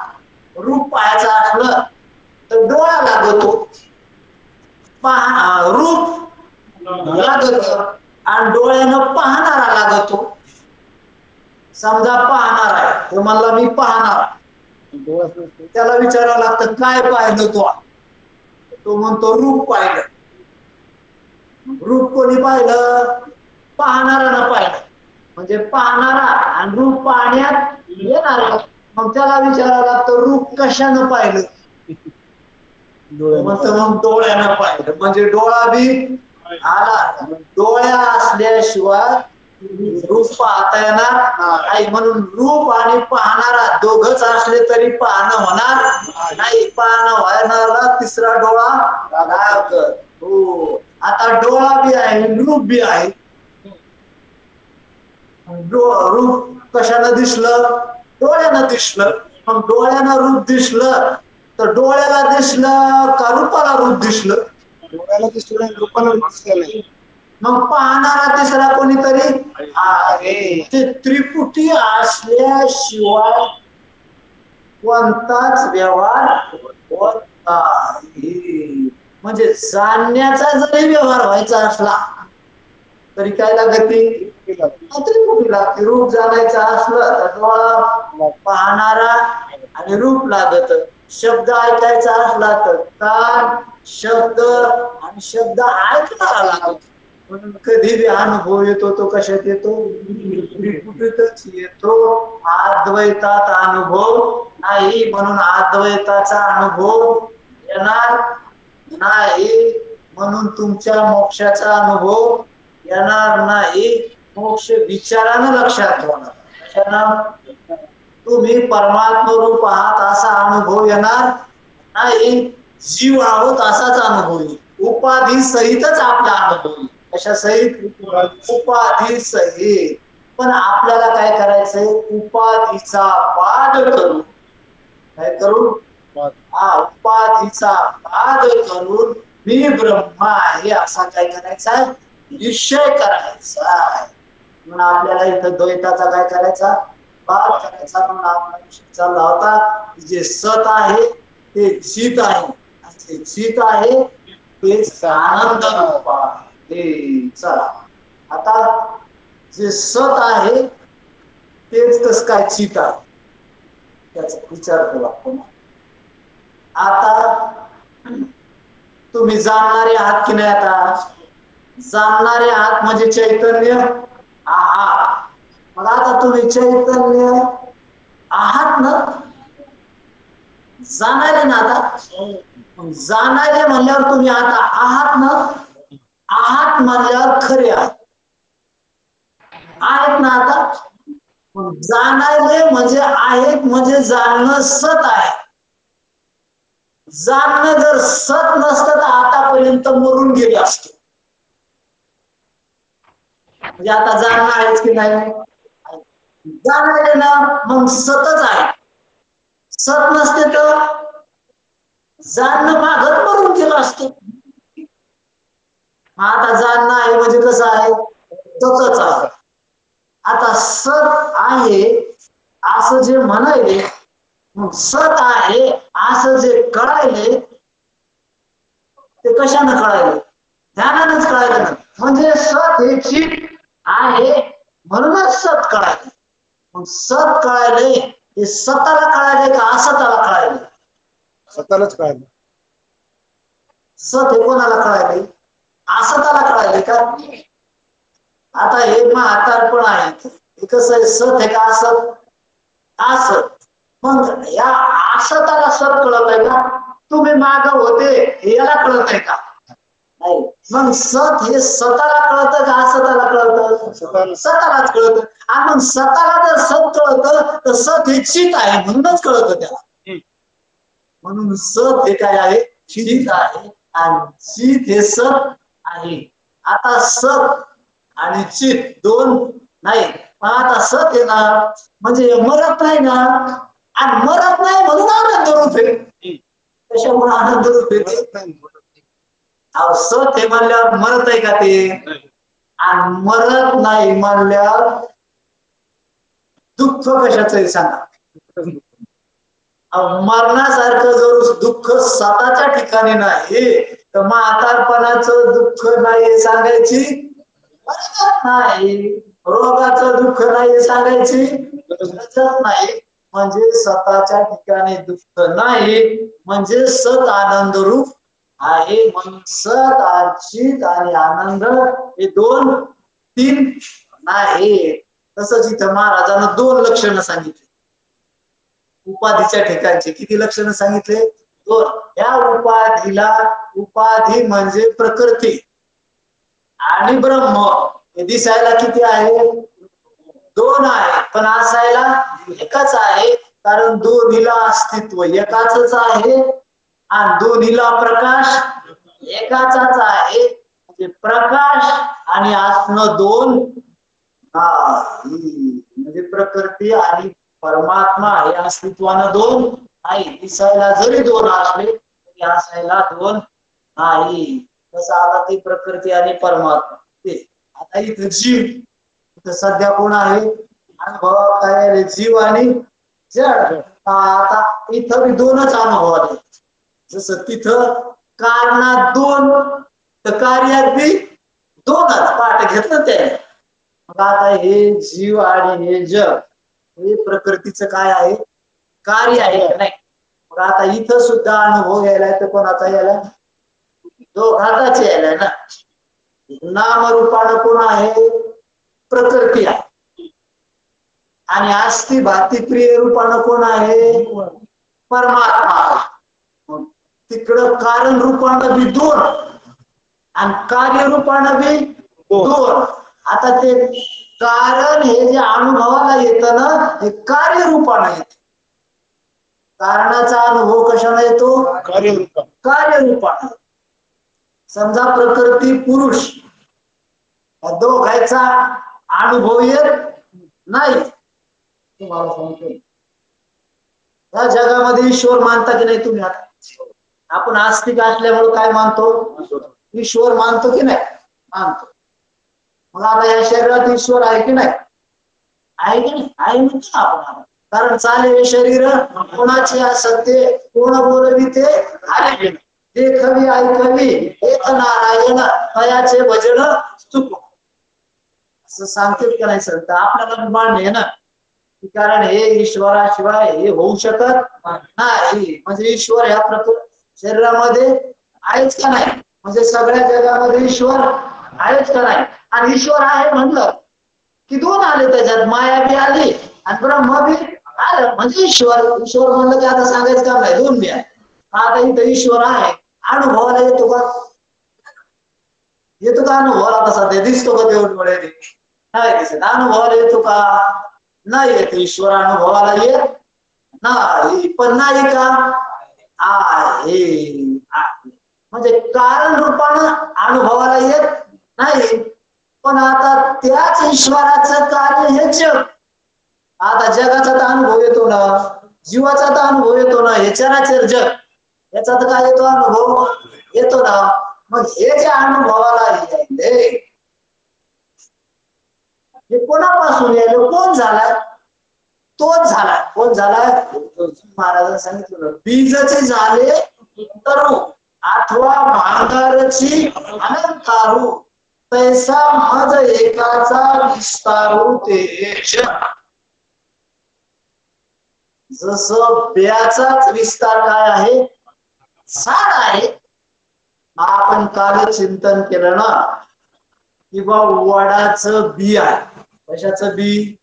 रूप पाहायचा असलं तर डोळा लागतो. रूप लागत आणि डोळ्यानं पाहणारा लागतो. समजा पाहणार आहे, तो म्हणला मी पाहणार. त्याला विचारावं लागतं काय पाहिलं तो म्हणतो रूप पाहिलं. रूप कोणी पाहिलं? पाहणाऱ्यानं पाहिलं. म्हणजे पाहणारा आणि रूप पाहण्यात येणार. मग त्याला विचारावं लागतं रूप कशानं पाहिलं? मग डोळ्यानं पाहिलं. म्हणजे डोळा बी आला. डोळ्या असल्याशिवाय रूप पाहता येणार नाही. म्हणून रूप आणि पाहणारा दोघच असले तरी पाहणं होणार नाही. पाहणं होणारा तिसरा डोळा लागत. हो. आता डोळा बी आहे, रूप बी आहे. रूप कशानं दिसलं? डोळ्यानं दिसलं. मग डोळ्यानं रूप दिसलं तर डोळ्याला दिसलं का रूपाला रूप दिसलं? डोळ्याला दिसलं, रूपाला रूप दिसलं नाही. मग पाहणारा तिसरा कोणीतरी आहे. ते त्रिपुटी असल्याशिवाय कोणताच व्यवहार होत नाही. म्हणजे जाणण्याचा जरी व्यवहार व्हायचा असला तरी काय लागते? त्रिपुटी लागते. रूप जाणायचं असलं तर डोळा, पाहणारा आणि रूप लागत. शब्द ऐकायचा असला तर कान, शब्द आणि शब्द ऐकणारा लागत. म्हणून कधी बी अनुभव येतो तो कशात येतो? त्रिपुटीतच येतो. अद्वैतात अनुभव नाही. म्हणून अद्वैताचा अनुभव येणार नाही. म्हणून तुमच्या मोक्षाचा अनुभव येणार नाही. मोक्ष विचारानं लक्षात होणार. कशानं? तुम्ही परमात्मा रूप आहात असा अनुभव येणार नाही. जीव आहोत असाच अनुभव येईल. उपाधी सहितच आपला अनुभव येईल. कशा सहित? उपाधी सहित. पण आपल्याला काय करायचंय? उपाधीचा वाद करून काय करू? उपाधीचा वाद करून मी ब्रह्म आहे असा काय करायचा? निश्चय करायचा. म्हणून आपल्याला इथं द्वैताचा काय करायचा? वाद करायचा. म्हणून आपला विषय चालला होता जे सत आहे ते चित आहे. जे चित आहे ते आनंद रूप आहे. चला आता जे सत आहे तेच कस काय चित आहे त्याचा विचार करू आपण. आता तुम्ही जाणणारे आहात की नाही? आता जाणणारे आहात म्हणजे चैतन्य आहात. मग आता तुम्ही चैतन्य आहात ना? जाणारे ना? आता जाणारे म्हणल्यावर तुम्ही आता आहात ना? आहात म्हणल्यावर खरे आहात ना? आता जाणारे म्हणजे आहेत म्हणजे जाणणं सत आहे. जाणणं जर सत नसतं तर आतापर्यंत मरून गेले असते. म्हणजे आता जाणणं आहेच की नाही? जाणारे ना मग सतच आहे. सत नसते तर जाणणं मागत मरून गेलं असतं. आता जाणणं आहे म्हणजे कसं आहे? सतच आहे. आता सत आहे असं जे म्हणायले, सत आहे असं जे कळायले ते कशानं कळायले? ध्यानानंच कळायलं ना. म्हणजे सत हे चित आहे म्हणूनच सत कळायले. मग सत कळायले हे सताला कळायले का असताला कळायले? स्वतःलाच कळायलं. सत हे कोणाला कळायले? असताला कळायले का? आता हे म्हातारपण आहे. हे कसं आहे? सत आहे का असत? असत. मग या असताला सत कळत आहे का? तुम्ही माग होते हे याला कळत आहे का? नाही. मग सत हे स्वतःला कळतं का असताला कळतं? स्वतःलाच कळतं. आणि मग स्वतःला जर सत कळतं तर सत हे चित आहे म्हणूनच कळतं त्याला. म्हणून सत हे काय आहे? चित आहे. आणि चित हे सत आहे. आता सत आणि चित दोन नाही. पण आता सत आहे ना म्हणजे मरत नाही ना. आणि मरत नाही म्हणून आनंद रूप आहे. कशामुळे आनंद रूप आहे? सत हे म्हणल्यावर मरत आहे का ते? आणि मरत नाही म्हणल्यावर दुःख कशाचं आहे सांगा? मरणासारखं जर दुःख स्वतःच्या ठिकाणी नाही तर म्हातारपणाचं दुःख नाही सांगायची नाही. रोगाचं दुःख नाही सांगायची नाही. म्हणजे स्वतःच्या ठिकाणी दुःख नाही म्हणजे सत आनंद रूप आहे. म्हणून सत चित आणि आनंद हे दोन तीन नाही. तसंच इथं महाराजांना दोन लक्षणं सांगितली उपाधीच्या ठिकाणचे. किती लक्षणं सांगितले? दोन. या उपाधीला उपाधी म्हणजे प्रकृती आणि ब्रह्म हे दिसायला किती आहे? दोन आहे. पण असायला एकच आहे. कारण दोन्हीला अस्तित्व एकाच आहे आणि दोन्हीला प्रकाश एकाचाच आहे. म्हणजे प्रकाश आणि असणं दोन म्हणजे प्रकृती आणि परमात्मा हे अस्तित्वानं दोन नाही. दिसायला जरी दोन असले तरी असायला दोन नाही. तसं आता ती प्रकृती आणि परमात्मा ते आता इथं जीव, इथं सध्या कोण आहे अनुभव काय आहे, जीव आणि जड. आता इथं मी दोनच अनुभव आले, जसं तिथं कारणात दोन तर कार्यात बी दोनच पाठ घेतलं ते. मग आता हे जीव आणि हे जग हे प्रकृतीचं काय आहे, कार्य आहे का नाही. मग आता इथं सुद्धा अनुभव यायलाय तर कोणाचा यायला, दोघाचाच यायलाय ना. नामरूपानं कोण आहे, प्रकृती आहे. आणि आस्ती भाती प्रिय रूपानं कोण आहे, परमात्मा. तिकडं कारण रूपानं बी दोन आणि कार्य रूपानं बी दोन. आता ते कारण हे जे अनुभवाला येतं ना, हे कार्य रूपानं येत. कारणाचा अनुभव कशाला येतो, कार्य रूपानं. समजा प्रकृती पुरुष दोघांचा अनुभव येत नाही. तुम्हाला सांगतो या जगामध्ये ईश्वर मानता की नाही तुम्ही. आता आपण आस्तिक असल्यामुळे काय मानतो, ईश्वर मानतो की नाही, मानतो. मग आता या शरीरात ईश्वर आहे की नाही, आहे की नाही, आहे म्हणतो आपण. कारण चाले शरीर कोणाचे असते, कोण बोलवी ते आले. देखवी ऐकवी एक नारायण तयाचे भजन चुक, असं सांगते का नाही संत. आपल्याला मान्य आहे ना, कारण हे ईश्वराशिवाय हे होऊ शकत नाही. म्हणजे ईश्वर ह्या शरीरामध्ये आहेच का नाही, म्हणजे सगळ्या जगामध्ये ईश्वर आहेच का नाही. आणि ईश्वर आहे म्हणलं की दोन आले त्याच्यात, माया बी आली आणि ब्रह्म बी आलं, म्हणजे ईश्वर. ईश्वर म्हणलं की आता सांगायचं काम नाही, दोन बी आहे. आता इथं ईश्वर आहे, अनुभवाला येतो का, येतो का अनुभवाला. आता सध्या दिसतो का देऊन डोळे, नाही दिसत. अनुभवाला येतो का, नाही येत. ईश्वर अनुभवाला येत नाही, पण नाही का आहे. म्हणजे कारण रूपानं अनुभवाला येत नाही, पण आता त्याच ईश्वराचं कार्य हे जग. आता जगाचा तर अनुभव येतो ना, जीवाचा तर अनुभव येतो ना, हे चराचर जग, याचा तर काय येतो, अनुभव येतो ना. मग हे जे अनुभवाला येते हे कोणापासून यायला, कोण झालाय, तोच झालाय. कोण झालाय, महाराजांनी सांगितलं बीजचे झाले तरु अथवा भांगारची अनंतारू तैसा मज एकाचा विस्तारू तेज. जसं बियाचाच विस्तार काय आहे, झाड आहे. आपण काल चिंतन केलं ना की बा वडाचं बी आहे. कशाचं बी,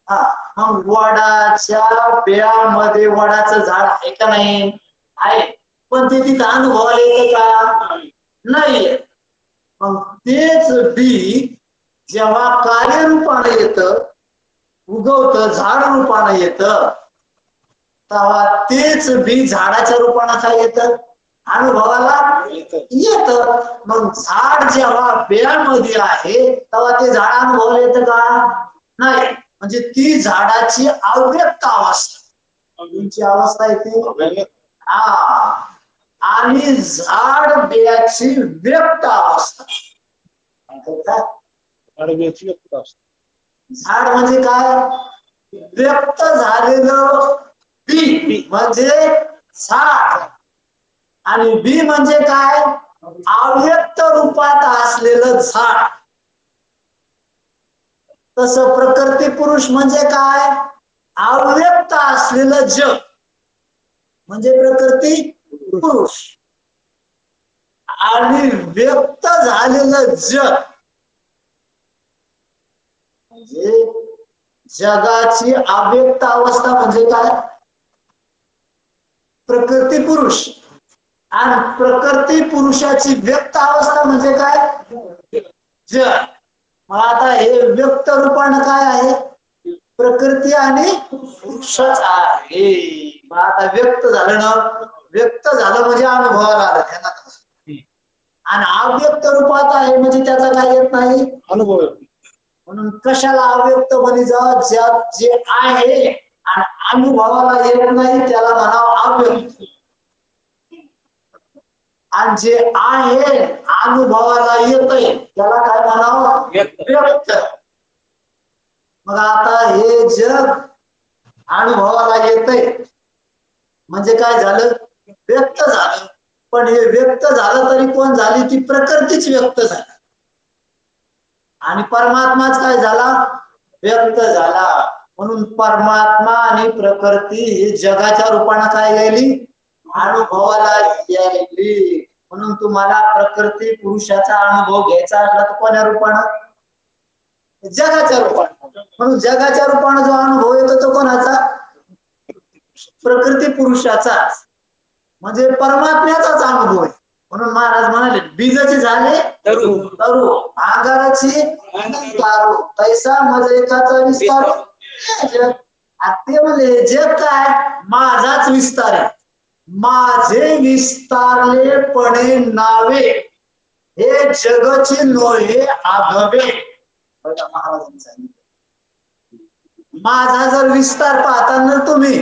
हा. मग वडाच्या बियामध्ये वडाचं झाड आहे का नाही, आहे. पण ते तिथं अनुभवाला येतं का, नाही. मग तेच बी जेव्हा कार्यरूपाने येतं, उगवतं, झाड रूपाने येतं, तेव्हा तेच बी झाडाच्या रूपाने काय येतं, अनुभवाला येत. मग झाड जेव्हा बियामध्ये आहे तेव्हा ते झाड अनुभवाला येतं का, नाही. म्हणजे ती झाडाची अव्यक्त अवस्था, तुमची अवस्था येते, आणि झाड बियाची व्यक्त अवस्था. झाड म्हणजे काय, व्यक्त झालेलं बी म्हणजे झाड, आणि बी म्हणजे काय, अव्यक्त रूपात असलेलं झाड. तसं प्रकृती पुरुष म्हणजे काय, अव्यक्त असलेलं जग म्हणजे प्रकृती पुरुष, आणि व्यक्त झालेलं जग म्हणजे जगाची अव्यक्त अवस्था म्हणजे काय, प्रकृती पुरुष. आणि प्रकृती पुरुषाची व्यक्त अवस्था म्हणजे काय, जग. मग आता हे व्यक्त रूपानं काय आहे, प्रकृती आणि पुरुषच आहे. मग आता व्यक्त झालं ना, व्यक्त झालं म्हणजे अनुभवाला आलं त्यांना, आणि अव्यक्त रूपात आहे म्हणजे त्याचा काय येत नाही, अनुभव. म्हणून कशाला अव्यक्त म्हणे जा, जे आहे आणि अनुभवाला येत नाही त्याला म्हणावं अव्यक्त. आणि जे आहे अनुभवाला येतंय त्याला काय म्हणावं? व्यक्त. मग आता हे जग अनुभवाला येतंय म्हणजे काय झालं? व्यक्त झालं. पण हे व्यक्त झालं तरी कोण झाली? ती प्रकृतीच व्यक्त झाली. आणि परमात्माच काय झाला? व्यक्त झाला. म्हणून परमात्मा आणि प्रकृती ही जगाच्या रूपाने काय यायली? अनुभवाला यायली. म्हणून तुम्हाला प्रकृती पुरुषाचा अनुभव घ्यायचा असला तर कोण्या रूपानं? जगाच्या रूपाने. म्हणून जगाच्या रूपाने जो अनुभव येतो तो कोणाचा? प्रकृती पुरुषाचा. म्हणजे परमात्म्याचाच अनुभव आहे. म्हणून महाराज म्हणाले बीजाचे झाले तरु आंगाराची तारू तैसा मजेकाचा विस्तार. ते म्हणजे जग काय? माझाच विस्तार आहे. माझे विस्तारलेपणे नावे हे जगचे नोहे आघवे. महाराजांनी सांगितलं माझा जर विस्तार पाहता ना तुम्ही,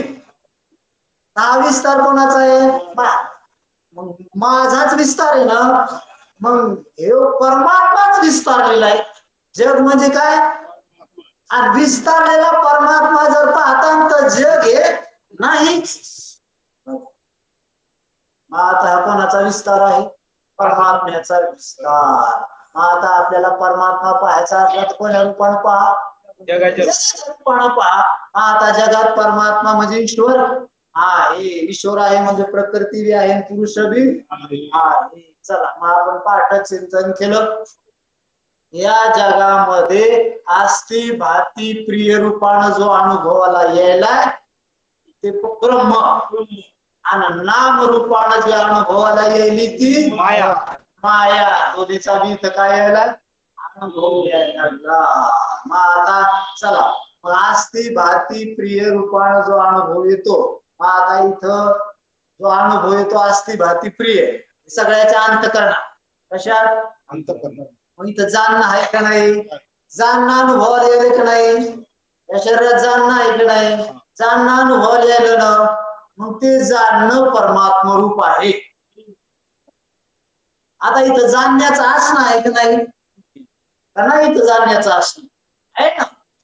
हा विस्तार कोणाचा आहे? मग माझाच विस्तार आहे ना. मग हे परमात्माच विस्तारलेला आहे. जग म्हणजे काय? आणि विस्तारलेला परमात्मा जर पाहता तर जग हे नाहीच. आता हा कोणाचा विस्तार आहे? परमात्म्याचा विस्तार. आता आपल्याला परमात्मा पाहायचा असला तर कोण्या रूपाने पहा? जगाच्या रूपाने पहा. आता जगात परमात्मा म्हणजे ईश्वर आहे. ईश्वर आहे म्हणजे प्रकृती बी आहे, पुरुष बी आहे. चला मग आपण पाठ चिंतन केलं. या जगामध्ये आस्ती भाती प्रिय रूपानं जो अनुभवाला यायला ते ब्रह्म, आणि नाम रूपानं जे अनुभवाला यायली ती माया. माया दोन्हीचा बी इथं काय यायला? अनुभव यायला. मग आता चला मग आस्ती भाती प्रिय रूपानं जो अनुभव येतो, मग आता इथं जो अनुभव येतो आस्ती भाती प्रिय सगळ्याच्या अंतःकरणात. कशात? अंतःकरणात. मग इथं जाणणं आहे का नाही? जाणणं अनुभवाला यायला का नाही? या शरीरात जाणणं आहे का नाही? जाणणं अनुभवाला यायला ना. मग ते जाणणं परमात्मा रूप आहे. आता इथं जाणण्याचं असणं आहे का नाही? का नाही इथं जाणण्याचं असणं आहे ना?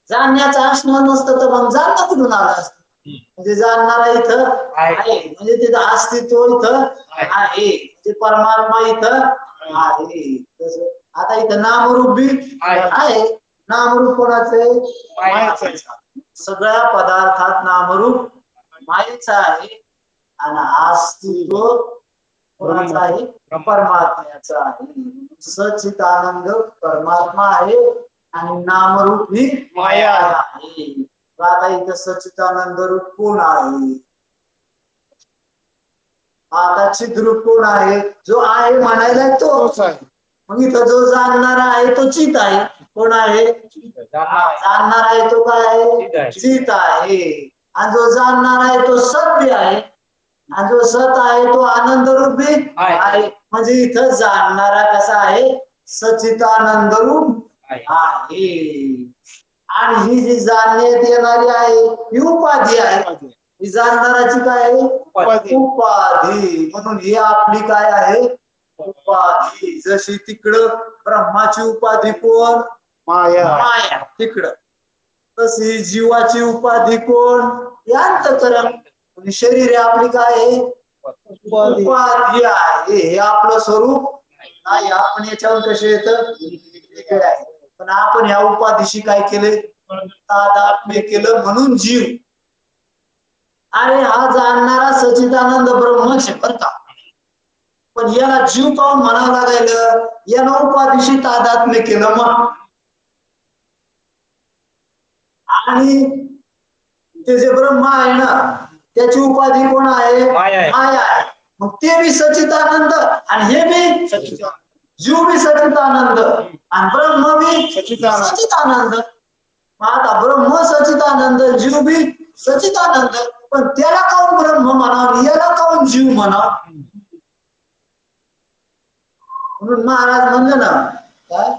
जाणण्याचं असणं नसतं तर मग जाणणं कुठून आलं असतं? म्हणजे जाणणारा इथं आहे म्हणजे तिथं अस्तित्व इथं आहे, म्हणजे परमात्मा इथं आहे. आता इथं नामरूप बी आहे. नामरूप कोणाचे? सगळ्या पदार्थात नामरूप मायेचा आहे. आणि अस्तित्व कोणाचा आहे? परमात्म्याचा आहे. सच्चिदानंद परमात्मा आहे आणि नामरूप ही माया आहे. आता इथं सच्चिदानंद रूप कोण आहे? आता चिद्रूप कोण आहे? जो आहे म्हणायला तोच आहे. मग इथं जो जाणणारा आहे तो चित आहे. कोण आहे? जाणणारा आहे तो काय आहे? चित आहे. आणि जो जाणणारा आहे तो सत्य आहे. आणि जो सत आहे तो आनंद रूपी आहे. म्हणजे इथं जाणणारा कसा आहे? सच्चिदानंद रूप आहे. आणि ही जी जाणण्यात येणारी आहे ही उपाधी आहे. ही जाणणाराची काय आहे? उपाधी. म्हणून ही आपली काय आहे? उपाधी. जशी तिकडं ब्रह्माची उपाधी कोण? माया. माया तिकडं. तशी जीवाची उपाधी कोण? अंतःकरण. शरीर आपली काय आहे? उपाधी आहे. हे आपलं स्वरूप नाही. आपण याच्यावर कसे येत आहे. पण आपण ह्या उपाधीशी काय केले? तादात्म्य केलं म्हणून जीव. अरे हा जाणणारा सच्चिदानंद ब्रह्मच बर का, पण याला जीव पाहून म्हणावं लागायला यानं उपाधीशी तादात्म्य केलं. मग आणि ते जे ब्रह्म आहे ना त्याची उपाधी कोण आहे? माया आहे. मग ते बी सच्चिदानंद आणि हे बी सच्चिदानंद. जीव बी सच्चिदानंद आणि ब्रह्म बी सच्चिदानंद. आता ब्रह्म सच्चिदानंद, जीव बी सच्चिदानंद. पण त्याला काऊन ब्रह्म म्हणावं, याला काऊन जीव म्हणावं? म्हणून महाराज म्हणले ना काय?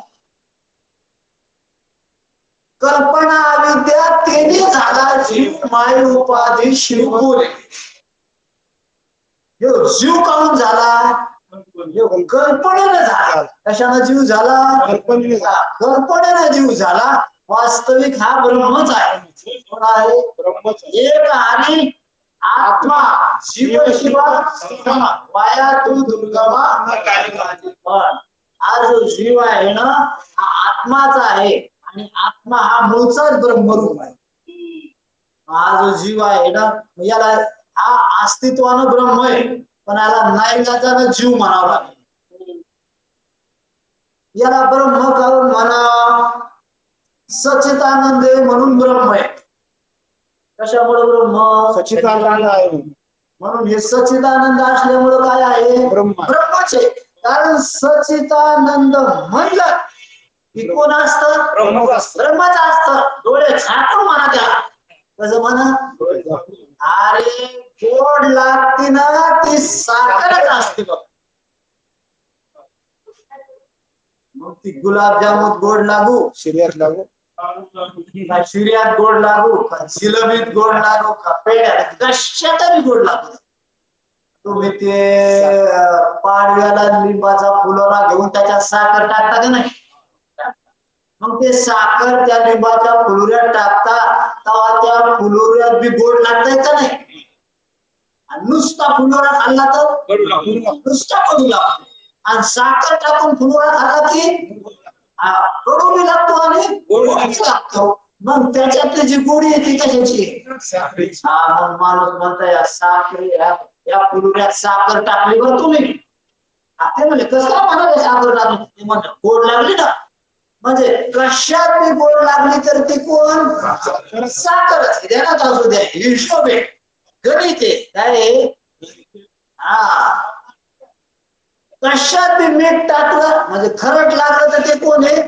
कल्पना अविद्या तेने झाला जीव, माय उपाधी शिव बोले. जीव काऊन झाला? कल्पनेने झाला. कशाने जीव झाला? कल्पनेने जीव झाला. वास्तविक हा ब्रह्मच आहे. कोण आहे? ब्रह्मच एक आणि आत्मा जीव शिवा वाया तू दुर्गमा पण हा जो जीव आहे ना हा आत्माचा आहे आणि आत्मा हा मूळचाच ब्रह्मरूप आहे. हा जो जीव आहे ना याला हा अस्तित्वानं ब्रह्म आहे पण याला नाईलाजानं जीव म्हणावा लागेल. याला ब्रह्म काऊन म्हणा? सच्चिदानंद म्हणून ब्रह्म आहे. कशामुळे ब्रह्म? सच्चिदानंद आहे म्हणून हे सच्चिदानंद असल्यामुळे काय आहे? ब्रह्मच आहे. कारण सच्चिदानंद म्हणलं की कोण असतं? ब्रह्मच असतं. डोळे झाकून म्हणा त्याला. कसं म्हणा? अरे गोड लागते ना ती साखरच असते बघ. मग ती गुलाबजामुन गोड लागू, शिर्यात लागू, का शिर्यात गोड लागू, का जिलबीत गोड लागू, का पेढ्यात कशातही गोड लागू. तुम्ही ते पाडव्याला लिंबाचा फुलोरा घेऊन त्याच्यात साखर टाकता का नाही? मग ते साखर त्या लिंबाच्या फुलोऱ्यात टाकता तेव्हा त्या फुलोऱ्यात बी गोड लागतंय का नाही? नुसता फुलोरा खाल्ला तर नुसता कडू लागतो. आणि साखर टाकून फुलोरा खाल्ला की कडू बी लागतो आणि गोड लागतो. मग त्याच्यातली जी गोडी आहे ती कशाची? मग माणूस म्हणता या साखर या फुलोऱ्यात साखर टाकली बरं तुम्ही. ते म्हणजे कसं म्हणाले साखर टाकली? ते म्हणतात गोड लागली ना. म्हणजे कशात बी गोड लागली तर ती कोण? साखरच. ध्यानात असू द्या हिशोब आहे गणित आहे काय? कशात बी मीठ टाकलं म्हणजे खरट लागलं तर ते कोण आहे?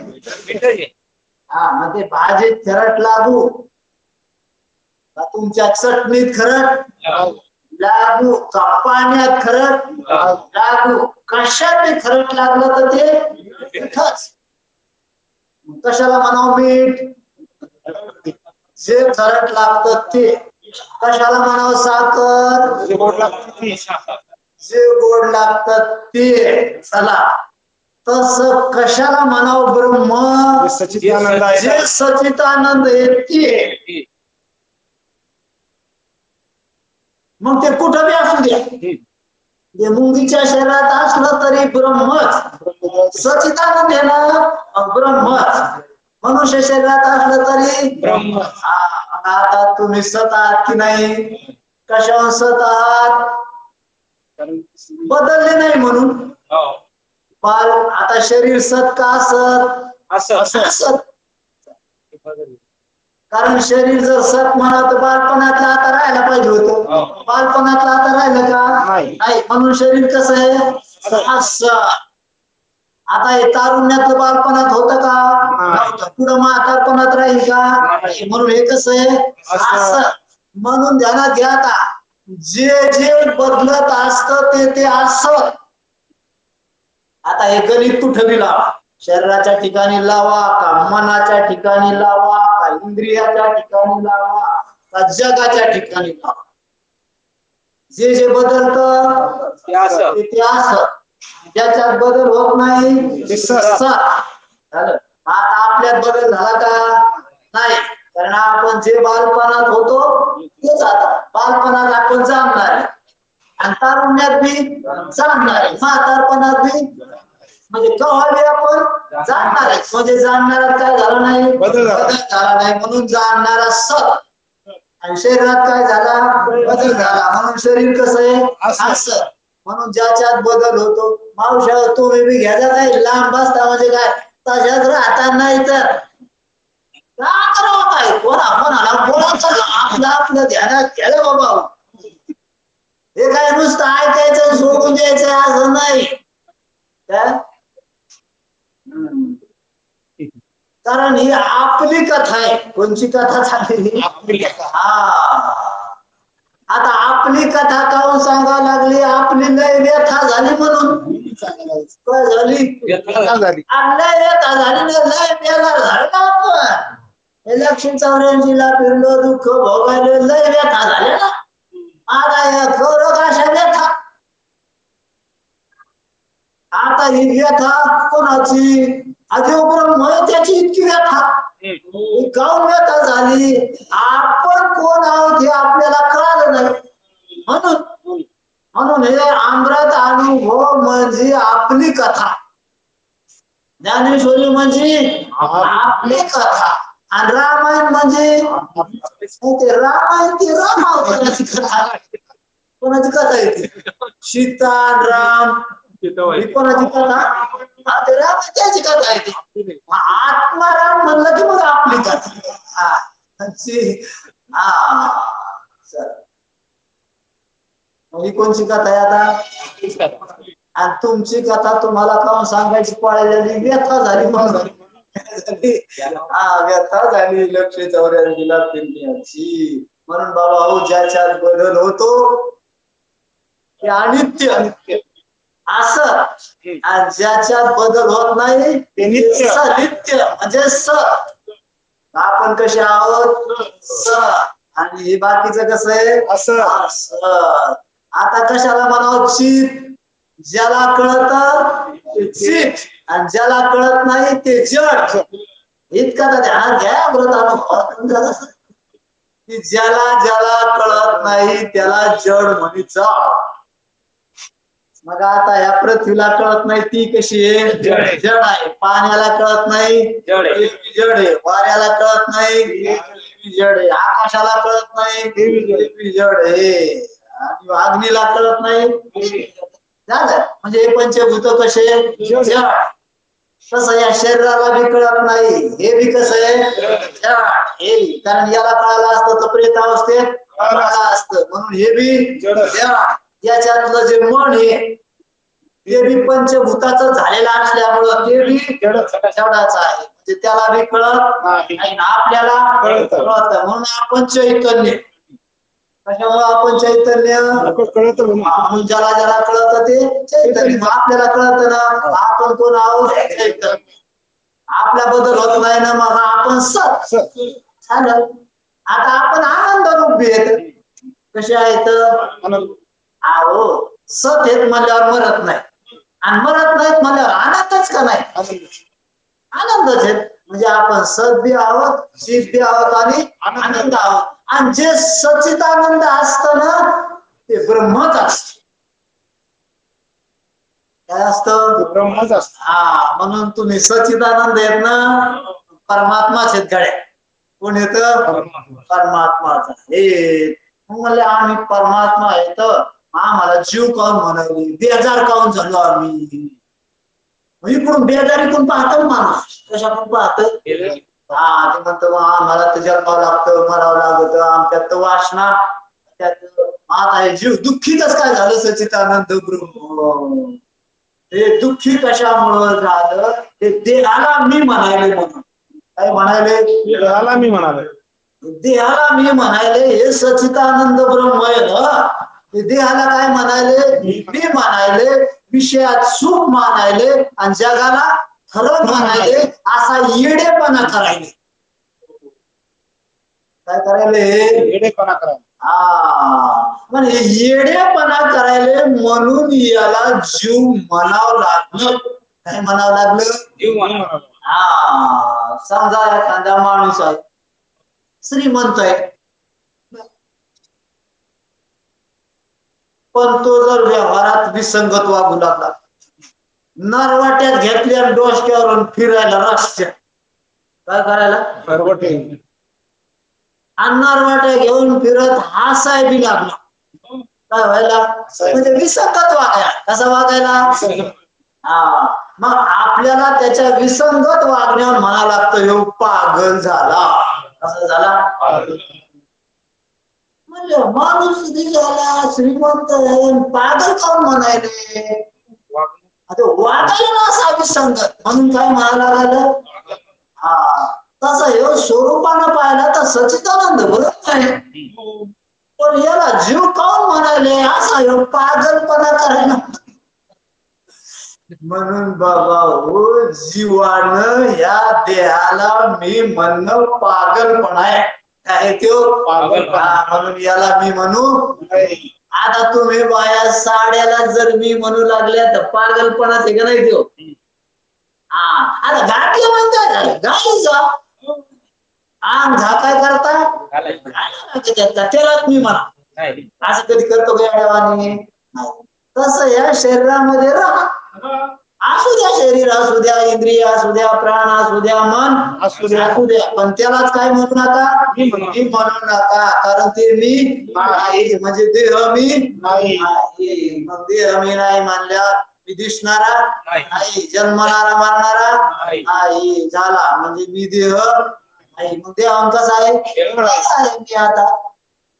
मग ते भाजीत खरट लागू का तुमच्या चटणीत खरट लागू का पाण्यात खरट लागू कशात बी खरट लागलं तर ते मीठच. कशाला म्हणावं मीठ? जे खरट लागतं ते. कशाला म्हणावं साखर? जे गोड लागतं ते. चला तस कशाला म्हणावं ब्रह्म? जे सच्चिदानंद आहे ते. मग ते कुठं बी असू द्या. ते मुंगीच्या शरीरात असलं तरी ब्रह्मच. सच्चिदानंद आहे ना ब्रह्मच. मनुष्य शरीरात असलं तरी ब्रह्मच. आता तुम्ही सत आहात की नाही? कशावर सत आहात? बदलले नाही म्हणून. बाल आता शरीर सत का असत? कारण शरीर जर सत म्हणा तर बालपणातला आता राहायला पाहिजे होतं. बालपणातला आता राहिलं का? नाही. म्हणून शरीर कसं आहे? असत. आता हे तारुण्यातलं बालपणात होतं का? पुढं म्हातारपणात राहील का? म्हणून हे कसं आहे? असं. म्हणून ध्यानात घ्या आता जे जे बदलत असतं ते असत. आता हे गणित कुठं बी लावा. शरीराच्या ठिकाणी लावा का मनाच्या ठिकाणी लावा का इंद्रियाच्या ठिकाणी लावा का जगाच्या ठिकाणी लावा. जे जे बदलत ते असत. ज्याच्यात बदल होत नाही ते सत. आता आपल्यात बदल झाला का? नाही. कारण आपण जे बालपणात होतो तेच आता बालपणात आपण जाणणार आहे. आणि तारुण्यात बी जाणणार आहे. म्हातारपणात बी म्हणजे केव्हा बी आपण जाणणार आहे. म्हणजे जाणणारा काय झाला नाही? बदल झाला नाही. म्हणून जाणणारा सत. आणि शरीरात काय झाला? बदल झाला. म्हणून शरीर कसं आहे? असं. म्हणून ज्याच्यात बदल होतो. मावशा तुम्ही बी घ्यायचा काय लांब बसता म्हणजे काय तशाच राहता नाही तर का करावं काय? कोणाला बोलायचं आपलं ध्यानात केलं बाबा. हे काय नुसतं ऐकायचं सोडून द्यायचं असं नाही. कारण ही आपली कथा आहे. कोणची कथा चालली? आपली कथा. आता आपली कथा काहून सांगावं लागली? आपली लय व्यथा झाली म्हणून. काय झाली? लय व्यथा झाली ना लय बेजार झालं ना आपण. 184ला फिरलो दुःख भोगायला लय व्यथा झाल्या ना. आता खरं कशा व्यथा? आता ही व्यथा कोणाची? अदेव ब्रह्म त्याची इतकी व्यथा काऊन व्यथा झाली? आपण कोण आहोत हे आपल्याला कळालं नाही. म्हणून हे अमृत अनुभव म्हणजे आपली कथा. ज्ञानेश्वरी म्हणजे आपली कथा. आणि रामायण म्हणजे रामायण ती रामावताराची कथा. कोणाची कथा येते? सीता राम ही कोणाची कथा? ते राम त्याची कथा येते. आत्माराम म्हणलं की मग आपली कथा. ही कोणची कथा आहे आता? आणि तुमची कथा तुम्हाला काऊन सांगायची पाळी झाली? व्यथा झाली. व्यथा झाली 184 फिरण्याची. म्हणून बाबा हो ज्याच्यात बदल होतो ते अनित्य असं, ज्याच्यात बदल होत नाही ते नित्य म्हणजे स. आपण कसे आहोत? स. आणि हे बाकीचं कसं आहे? असं. आता कशाला म्हणावं चित? ज्याला कळत ते चित आणि ज्याला कळत नाही ते जड. इतका तर ध्यान घ्या व्रत की ज्याला कळत नाही त्याला जड म्हणीचा. मग आता ह्या पृथ्वीला कळत नाही ती कशी आहे? जड आहे. पाण्याला कळत नाही जड आहे. वाऱ्याला कळत नाही जड आहे. आकाशाला कळत नाही जड आहे. आणि अग्नीला कळत नाही झालं. म्हणजे हे पंचभूत कसे? जड. तसं या शरीराला बी कळत नाही हे बी कसं आहे? जड. कारण याला कळालं असतं तर प्रेत अवस्थेत असतं. म्हणून हे बी जड. याच्यातलं जे मन आहे ते बी पंचभूताचं झालेलं असल्यामुळं ते बी जडाचं आहे. म्हणजे त्याला बी कळत नाही. आपल्याला कळत. म्हणून आपण चैतन्य. कशामुळे आपण चैतन्य? म्हणून ज्याला कळत ते चैतन्य. आपल्याला कळत ना आपण कोण आहोत? चैतन्य. आपल्याबद्दल होत नाही ना मग आपण सत झालं. आता आपण आनंद रूपी आहेत. कसे आहेत? आहो सत आहेत म्हणल्यावर मरत नाही. आणि मरत नाहीत म्हणल्यावर आनंदच का नाही? आनंदच आहेत. म्हणजे आपण सत बी आहोत, चित बी आहोत आणि आनंद आहोत. आणि जे सच्चिदानंद असत ना ते ब्रह्मच असत. काय असतं? ब्रह्मच असत. म्हणून तुम्ही सच्चिदानंद आहेत ना परमात्माच आहेत गड्या. कोण येत? परमात्माच आहे. म्हणले आम्ही परमात्मा आहे तर आम्हाला जीव काऊन म्हणाली? बेजार काऊन झालो आम्ही? इकडून बेजारीतून पाहतो माणूस. कशातून पाहत? ते म्हणतो आम्हाला तर जन्मावं लागतं, मरावं लागत, आमच्यात तर वासना त्यात आता जीव दुःखीतच काय झालं? सच्चिदानंद ब्रह्म हे दुःखी कशामुळं झालं? हे देहाला मी म्हणायले. म्हणून काय म्हणायले? देहाला मी म्हणाले. देहाला मी म्हणायले हे सच्चिदानंद ब्रह्म आहे ना. देहाला काय म्हणायले? मी म्हणायले. विषयात सुख मानायले आणि जगाला खरं म्हणायले. असा येडेपणा करायले. काय करायले? येडेपणा करायले. म्हणजे येडेपणा करायले म्हणून याला जीव म्हणावं लागलं. काय म्हणावं लागलं? जीव म्हणावं. समजा एखादा माणूस आहे, श्रीमंत आहे, पण तो जर व्यवहारात विसंगत वागू लागला, नरवाट्यात घेतल्या डोसक्यावरून फिरायला रस्त्यात, काय करायला? नरवाट्या घेऊन फिरत हसाय बी लागला, काय व्हायला? म्हणजे विसंगत वागायला. कसा वागायला? मग आपल्याला त्याच्या विसंगत वागण्यावर म्हणा लागतं ह्यो पागल झाला. कसा झाला? म्हणजे माणूस झाला श्रीमंत पागल काऊन म्हणायले? वागायला ना असा विसंगत म्हणून काय म्हणायला लागलं? तसं हे स्वरूपानं पाहिला तर सच्चिदानंद बरोबर आहे. पण याला जीव काऊन म्हणायले? असा ह्यो पागलपणा करायला. म्हणून बाबा हो जीवानं या देहाला मी म्हणणं पागलपणा आहे. काय तो पागलपणा. म्हणून याला मी म्हणू आता तुम्ही बाया साड्याला जर मी म्हणू लागल्या तर पागलपणाच आहे का नाही देऊ. हा आता घातलं म्हणतात झालं घालू जा. अंग झाकाय करता त्यालाच मी म्हणा असं कधी करतो का देवाने. तसं या शरीरामध्ये राहा. असू द्या शरीर असू द्या इंद्रिय असू द्या प्राण असू द्या मन असू द्या पण त्यालाच काय म्हणू नका मी म्हणू नका कारण ते मी नाही म्हणजे देह मी नाही. मग देह मी नाही मानल्या मी दिसणारा नाही जन्मणारा मारणारा नाही झाला म्हणजे मी देह नाही. मग देह कसा आहे मी आता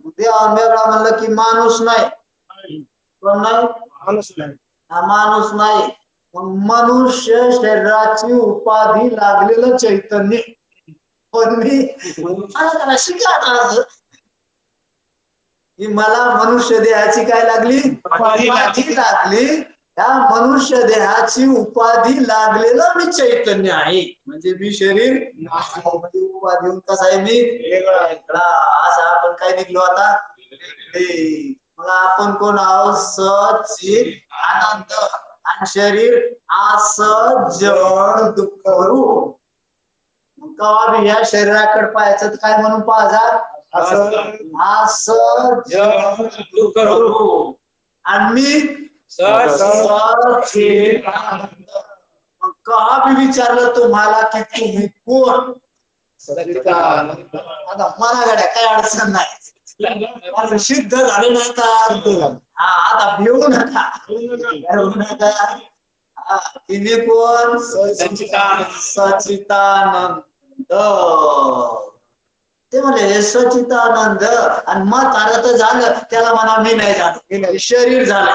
देह वेगळा म्हणलं की माणूस नाही पण नाही माणूस नाही. मनुष्य शरीराची उपाधी लागलेलं चैतन्य पण मी मला शिका की मला मनुष्य देहाची काय लागली उपाधी लागली. त्या मनुष्य देहाची उपाधी लागलेलं मी चैतन्य आहे म्हणजे मी शरीर म्हणजे उपाधी कसा आहे मी वेगळा असं आपण काय निघलो आता. मग आपण कोण आहोत सचित आनंद आणि शरीर असं जड दुःख रूप. कवा बी ह्या शरीराकडे पाहायचं तर काय म्हणून पाहा असं जड दुःख रूप आणि मी सचित आनंद. मग कवा बी विचारलं तुम्हाला की तुम्ही कोण आता मनाकडे काय अडचण नाही सिद्ध झाले नाही का. हा आता भिवू नका तिने कोण सचितानंद. ते म्हणले सचितानंद आणि मत आलं तर झालं त्याला म्हणा मी नाही झालं शरीर झालं.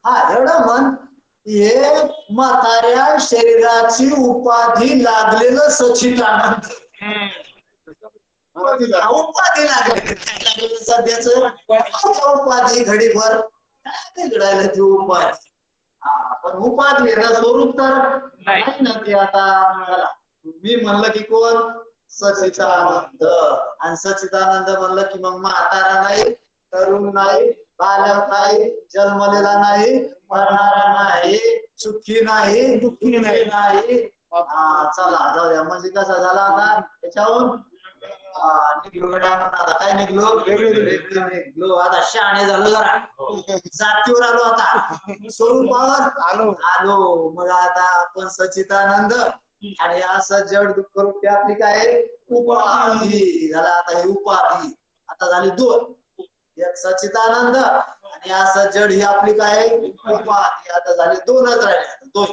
हा एवढं मन हे म्हाताऱ्या शरीराची उपाधी लागलेलं सचितानंद. उपाधी लागले सध्याच उपाधी घडीभर काय घडायला ती उपाधी. पण उपाधी स्वरूप तर नाही ना ते. आता मी म्हणलं की कोण सचितानंद आणि सचितानंद म्हणलं की मग म्हातारा नाही तरुण नाही बालक नाही जन्मलेला नाही मरणारा नाही सुखी नाही दुःखी नाही. चला जाऊ द्या म्हणजे कसा झाला आता त्याच्याहून आता काय निघलो आता शहाणे झालो जरा जातीवर आलो आता स्वरूपावर आलो. मग आता आपण सचितानंद आणि असं जड दुःख रूप आपली काय उपाधी झाला. आता ही उपाधी आता झाली दोन एक सचितानंद आणि असं जड ही आपली काय उपाधी आता झाली दोनच राहिले दोन.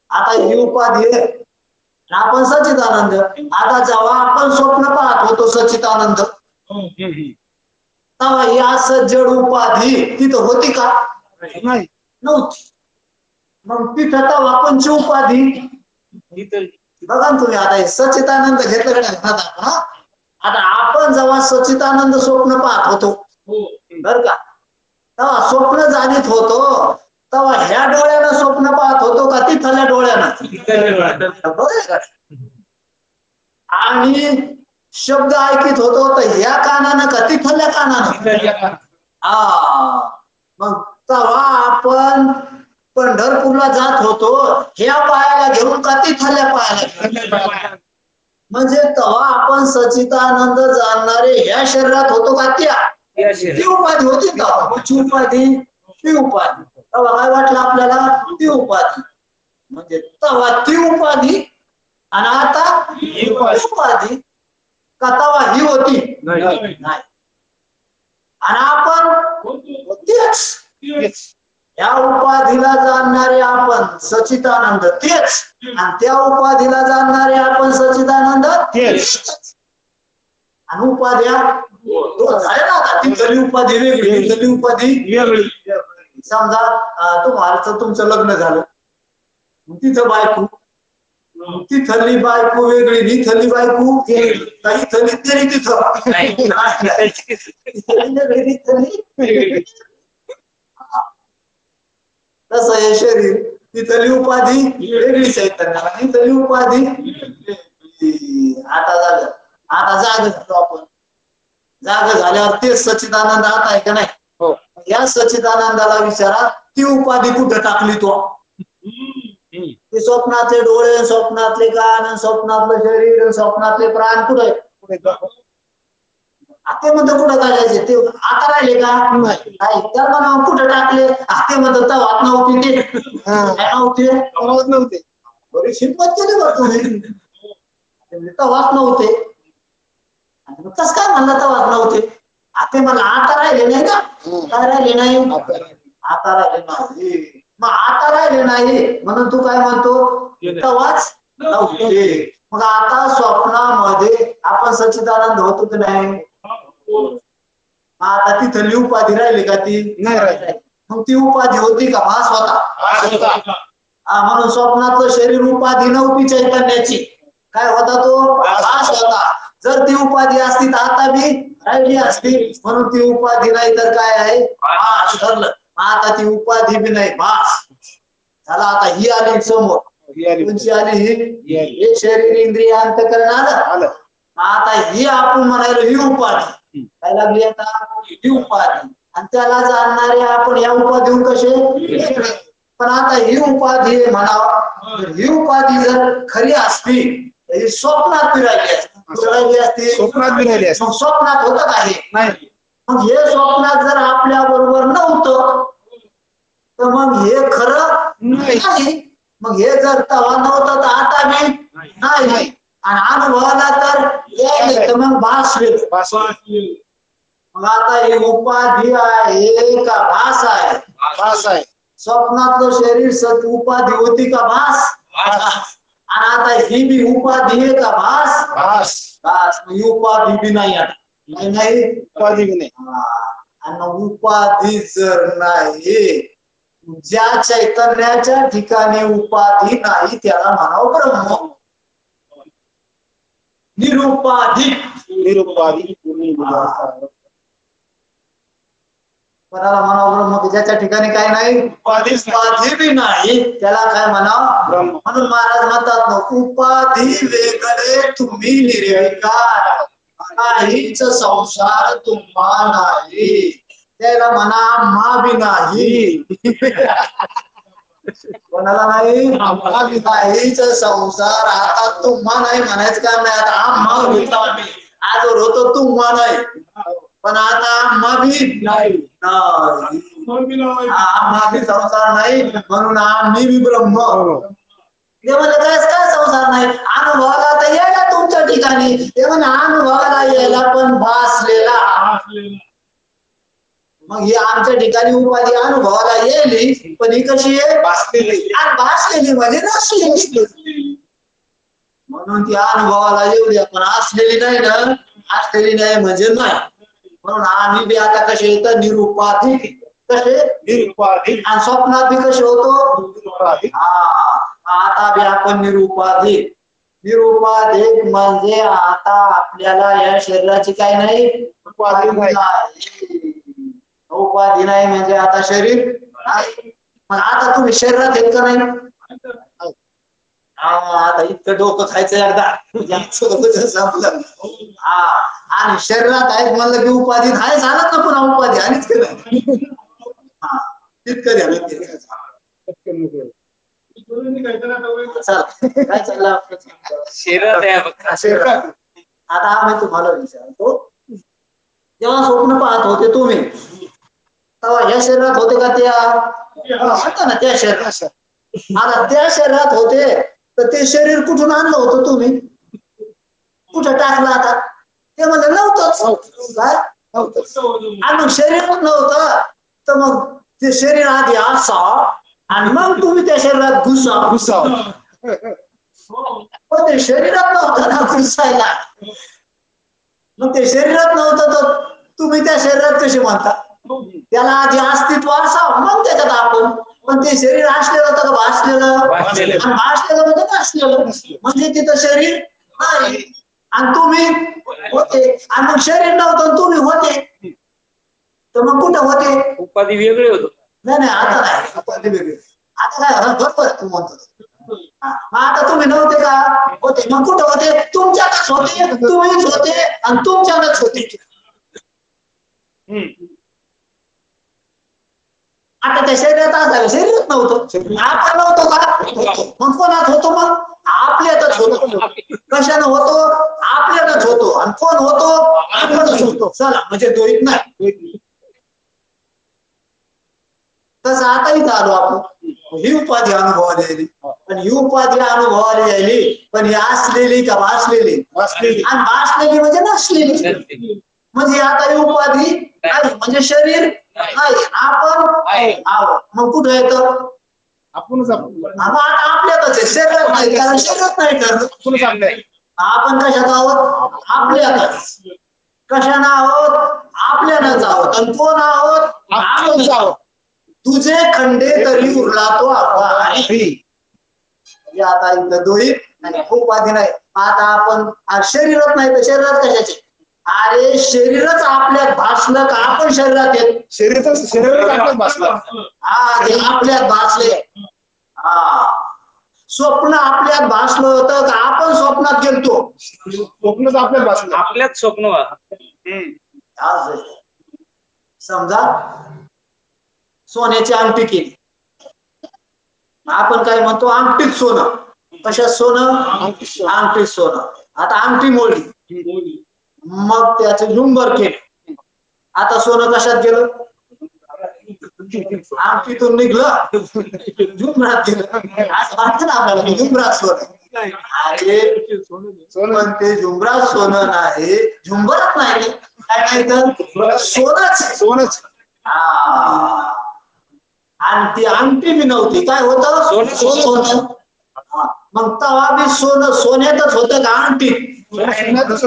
आता ही उपाधी आहे आपण सचितानंद. आता जेव्हा आपण स्वप्न पाहत होतो सचितानंद तेव्हा ही असं जड उपाधी तिथं होती का नव्हती. मग तिथं तेव्हा पंच उपाधी बघा ना तुम्ही. आता हे सचितानंद घेतलं का आता आपण जेव्हा सचितानंद स्वप्न पाहत होतो बर का तेव्हा स्वप्न जाणीत होतो तेव्हा ह्या डोळ्यानं स्वप्न पाहत होतो का तिथल्या डोळ्यानं बघा. आणि शब्द ऐकित होतो तर ह्या कानानं का तिथल्या कानानं. मग तेव्हा आपण पंढरपूरला जात होतो ह्या पायाला घेऊन का तिथल्या पायाला. म्हणजे तेव्हा आपण सचितानंद जाणणारे ह्या शरीरात होतो का ती उपाधी होती का उपाधी ती उपाधी. तेव्हा काय वाटलं आपल्याला ती उपाधी म्हणजे तेव्हा ती उपाधी आणि आता ही उपाधी का तेव्हा ही होती नाही. आणि आपण तेच या उपाधीला जाणणारे आपण सचितानंद तेच आणि त्या उपाधीला जाणणारे आपण सचितानंद तेच. आणि उपाध्या झाल्या ना तिथली उपाधी वेगळी तिथली उपाधी वेगळी. समजा तुम्हाला तुमचं लग्न झालं तिथं बायको तिथली बायको वेगळी इथली बायको इथली तरी तिथं तसं हे शरीर तिथली उपाधी वेगळी चैतन्याला तिथली उपाधी आता झालं आता जाग झालो आपण जाग झाल्यावर तेच सच्चिदानंद आत आहे का नाही? हो. या सच्चिदानंदाला विचारा ती उपाधी कुठं टाकली तो? ते स्वप्नातले डोळे, स्वप्नातले कान, स्वप्नातलं शरीर, स्वप्नातले प्राण कुठे? आते मध्ये कुठं काढायचे ते? आता राहिले का? नाही. तर म्हणा कुठं टाकले? आते मध्ये तवात नव्हती ते नव्हते. बरी शिल्पत केली बरं तुम्ही. तवात नव्हते. कस काय म्हणलं तवात नव्हते? आते मला आता राहिले नाही का? काय राहिले नाही? आता राहिले नाही. मग आता राहिले नाही म्हणून तू काय म्हणतो? तवाच नव्हते. मग आता स्वप्नामध्ये आपण सच्चिदानंद होतो की नाही? आता तिथली उपाधी राहिली का? ती नाही राहिली. मग ती उपाधी होती का? भास होता. म्हणून स्वप्नातलं शरीर उपाधी नव्हती चैतन्याची. काय होता तो? भास होता. जर ती उपाधी असती तर आता बी राहिली असती. म्हणून ती उपाधी नाही तर काय आहे? भास ठरलं. आता ती उपाधी बी नाही, भास झाला. आता ही आली समोर. कोणची आली? ही शरीर इंद्रिय अंतःकरण आलं. आता ही आपण म्हणायला ही उपाधी काय लागली? आता ही उपाधी. आणि त्याला जाणणारे आपण या उपाधीहून कसे? पण आता ही उपाधी म्हणावं, ही उपाधी जर खरी असती तर ही स्वप्नात राहिली असती. स्वप्नात होत आहे नाही. मग हे स्वप्नात जर आपल्या बरोबर नव्हतं तर मग हे खरं नाही. मग हे जर तवा नव्हतं तर आता बी नाही. आणि अनुभवाला तर यायला तर मग भास. मग आता ही उपाधी आहे का भास आहे? भास आहे. स्वप्नातलं शरीर उपाधी होती का? भास. आणि आता ही बी उपाधी आहे का? भास. भास. ही उपाधी बी नाही. आता नाही उपाधी बी नाही. आणि उपाधी जर नाही, ज्या चैतन्याच्या ठिकाणी उपाधी नाही त्याला म्हणावं ब्रह्म. निरुपाधी. कोणाला म्हणावं ब्रह्म? ज्याच्या ठिकाणी काय नाही? उपाधी बी नाही त्याला काय म्हणावं? ब्रह्म. म्हणून महाराज म्हणतात ना, उपाधी वेगळे तुम्ही निर्विकार, काहीच संसार तुम्हा नाही. त्याला म्हणा मा बी नाही. कोणाला नाही? काहीच संसार आता तुम्हा नाही म्हणायचं काम नाही. आता आम्हा होता आजवर होतो तुम्हा नाही, पण आता आम्हा बी नाही. आम्हा बी संसार नाही म्हणून आम्ही बी ब्रह्म. ते म्हणजे काय संसार नाही? अनुभवाला तर यायला तुमच्या ठिकाणी. ते म्हणजे अनुभवाला यायला पण भासलेला. मग ही आमच्या ठिकाणी उपाधी अनुभवाला येईल, पण ही कशी आहे? भासलेली. आणि भासलेली म्हणजे नसलेली. म्हणून ती अनुभवाला येऊ द्या, पण असलेली नाही ना. असलेली नाही म्हणजे नाही. म्हणून आम्ही बी आता कसे येतं? निरुपाधिक. कसे? निरुपाधिक. आणि स्वप्नात बी कसे होतो? आता बी आपण निरुपाधिक. निरुपाधिक म्हणजे आता आपल्याला या शरीराची काय नाही? उपाधी नाही. उपाधी नाही म्हणजे आता शरीर नाही. मग आता तुम्ही शरीरात येत का नाही? आता इतकं डोकं खायचं एकदा संपलं. आणि शरीरात आहेत म्हणलं की उपाधी नाही. झालं ना पुन्हा उपाधी आणिच केलं. तितकं झालं. काय चाललं शरीरात? आता आम्ही तुम्हाला विचारतो, जेव्हा स्वप्न पाहत होते तुम्ही तेव्हा या शरीरात होते का? त्या ना त्या शरीरात. आता त्या शरीरात होते तर ते शरीर कुठून आणलं होतं तुम्ही? कुठं टाकलं? आता ते म्हणजे नव्हतंच. काय आणि मग शरीरच नव्हतं तर मग ते शरीर आधी असा आणि मग तुम्ही त्या शरीरात घुसा. पण ते शरीरात नव्हतं ना घुसायला. मग ते शरीरात नव्हतं तर तुम्ही त्या शरीरात कसे म्हणता? त्याला आधी अस्तित्व असावं मग त्याच्यात आपण. पण ते शरीर असलेलं होतं का भासलेलं? भासलेलं म्हणजे नसलेलं. म्हणजे तिथं शरीर नाही आणि तुम्ही होते. आणि मग शरीर नव्हतं तुम्ही होते तर मग कुठं होते? उपाधी वेगळे होतो. नाही आता नाही उपाधी वेगळी. आता काय बरोबर तू म्हणतो. आता तुम्ही नव्हते का? होते. मग कुठं होते? तुमच्यातच होते. तुम्हीच होते आणि तुमच्यातच होते. आता त्या शरीरात असायला शरीरच नव्हतं, आपण नव्हतो का? मग कोणात होतो? मग आपल्यातच होतो. कशानं होतो? आपल्यातच होतो. आणि कोण होतो? आपणच होतो. चला, म्हणजे द्वैत नाही. तसं आताही झालो आपण. ही उपाधी अनुभवाला यायली, पण ही उपाधी अनुभवाला यायली, पण ही असलेली का भासलेली? आणि भासलेली म्हणजे नसलेली. म्हणजे आता ही उपाधी नाही, म्हणजे शरीर नाही, आपण आहोत. मग कुठं येतं? आपणच मग आता आपल्यातच आहे, शरीरात नाही, कारण शरीरात नाही ठरलं. आपण कशात आहोत? आपल्यातच. कशानं आहोत? आपल्यानंच आहोत. आणि कोण आहोत? आपणच आहोत. तुझे खंडे तरी उरला तो आभारी. आता इथं द्वैत आणि उपाधी नाही. आता आपण शरीरात नाही तर शरीरात कशाचे? अरे शरीरच आपल्यात भासलं का आपण शरीरात येत? शरीरच आपल्यात भासलं. हा, ते आपल्यात भासले. हा, स्वप्न आपल्यात भासलं होतं का आपण स्वप्नात गेलतो? स्वप्नच आपल्यात भासलं. आपल्याच स्वप्न. समजा सोन्याची अंगठी केली, आपण काय म्हणतो? अंगठीत सोनं. कशात सोनं? अंगठीत सोनं. आता अंगठी मोडली, मग त्याचे झुंबर केले. आता सोनं कशात गेलं? अंगठीतून निघलं, झुंबरात गेलं. असं वाटतं ना आपल्याला, झुंबरात सोनं. अरे पण ते झुंबरात सोनं नाही, झुंबरात नाही, काय नाही तर सोनच. आणि ती अंगठी बी नव्हती, काय होतं? सोनं. मग तवा बी सोनं सोन्यातच होतं का अंगठीत? सोन्यातच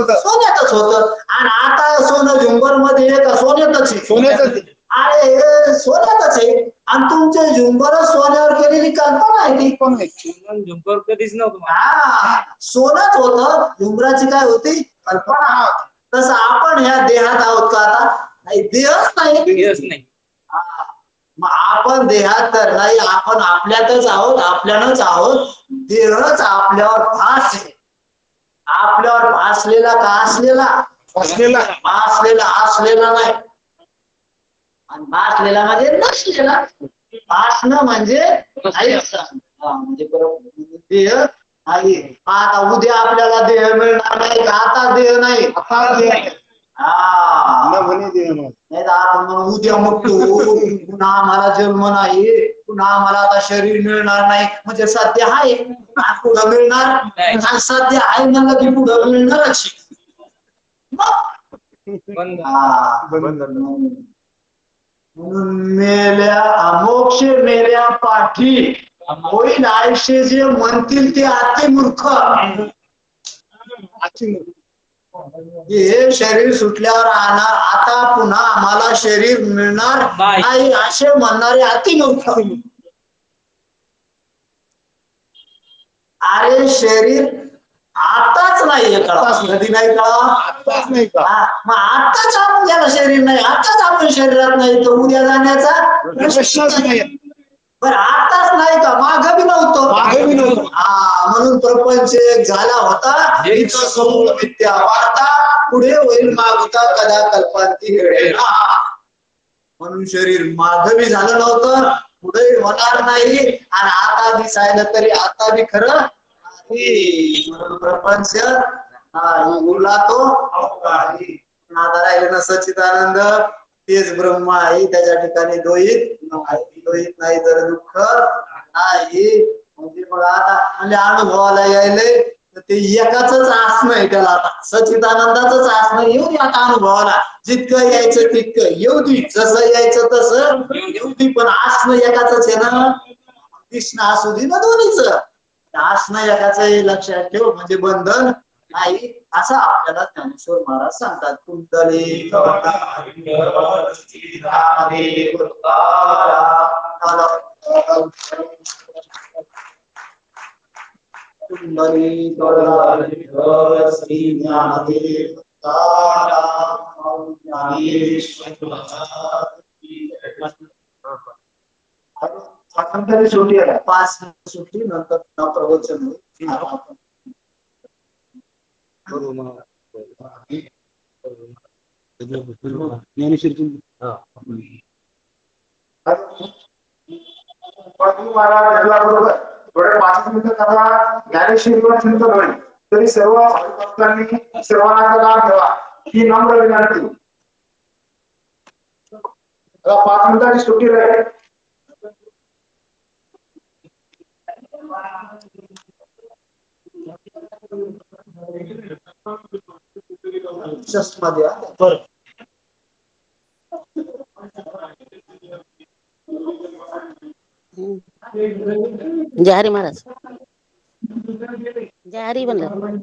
होतं. आणि आता सोनं झुंबर मध्ये का सोन्यातच आहे? सोन्यातच. अरे हे सोन्यातच आहे. आणि तुमचे झुंबर सोन्यावर केलेली कल्पना आहे ती. पण झुंबर कधीच नव्हतं. हा, सोनच होतं, झुंबराची काय होती? कल्पना. तसं आपण ह्या देहात आहोत का आता? नाही, देहच नाही. मग आपण देहात तर नाही, आपण आपल्यातच आहोत, आपल्यानंच आहोत. देहच आपल्यावर भास आहे. आपल्यावर भासलेला का असलेला? भासलेला. असलेला नाही. आणि भासलेला म्हणजे नसलेला. भासणं म्हणजे म्हणजे देह आहे. आता उद्या आपल्याला देह मिळणार नाही का? आता देह नाही. नाही तर आपण म्हणून उद्या मुक्तो, पुन्हा आम्हाला जन्म नाही, पुन्हा आम्हाला आता शरीर मिळणार नाही. म्हणजे सध्या आहे, पुढं मिळणार आणि सध्या आहे म्हणलं की पुढं मिळणारच. म्हणून मेल्या मोक्ष मेल्या पाठी होईल आयुष्य जे म्हणतील ते अतिमूर्ख. हे शरीर सुटल्यावर राहणार, आता पुन्हा आम्हाला शरीर मिळणार नाही असे म्हणणारे अतिमूर्ख. अरे शरीर आताच नाहीये, कधी नाही का? आताच नाही का? मग आताच आपल्याला शरीर नाही, आताच आपण शरीरात नाही, तर उद्या जाण्याचा प्रश्नच नाही. बरं आताच नाही का? मागं बी नव्हतं. म्हणून प्रपंच एक झाला होता, इथं समूळ विद्या वार्ता, पुढे होईल मागता कदा कल्पांती घडेना. म्हणून शरीर मागं बी झालं नव्हतं, पुढे होणार नाही, आणि आता दिसायला तरी आता बी खरं प्रपंच उरला तो अवकाळी. आता राहिले ना सच्चिदानंद, तेच ब्रह्म आहे, त्याच्या ठिकाणी द्वैत नाही तर दुःख नाही. म्हणजे मग आता म्हणजे अनुभवाला यायलंय तर ते एकाच असणं आहे त्याला. आता सच्चिदानंदाच असणं येऊ दे आता अनुभवाला, जितकं यायचं तितकं येऊ दे, जसं यायचं तसं येऊ दे, पण असणं एकाच आहे ना. कृष्ण असू दे ना दोन्हीच, असणं एकाच लक्षात ठेव, म्हणजे बंधन नाही असं आपल्याला ज्ञानेश्वर महाराज सांगतात. कुंडली सुट्टी आहे, 5 सुट्टी नंतर प्रवचन होईल. महाराज बरोबर थोडे 5 मिनिटं कथा ज्ञानेश्वरीवर चिंतन होईल तरी सर्व भक्तांनी सर्वांना लाभ घ्यावा ही नम्र विनंती. 5 मिनिटांची सुट्टी राहील. मध्ये बरं जय हरी महाराज. जय हरी म्हणलं.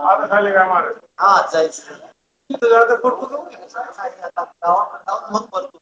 आता खाली काय मार हा जायचं तिथं जरा तर पडतो मग पडतो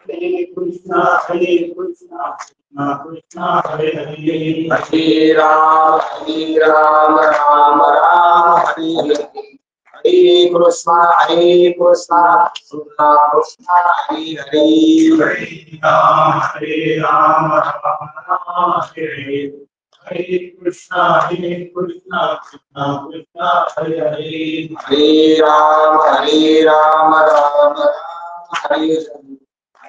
Krishna Hare Krishna Krishna Hare Hare Hare Ram Ram Ram Hare Hare Hare Krishna Krishna Krishna Hare Hare Hare Ram Ram Hare Hare Krishna Krishna Krishna Hare Hare Hare Ram Ram Hare Hare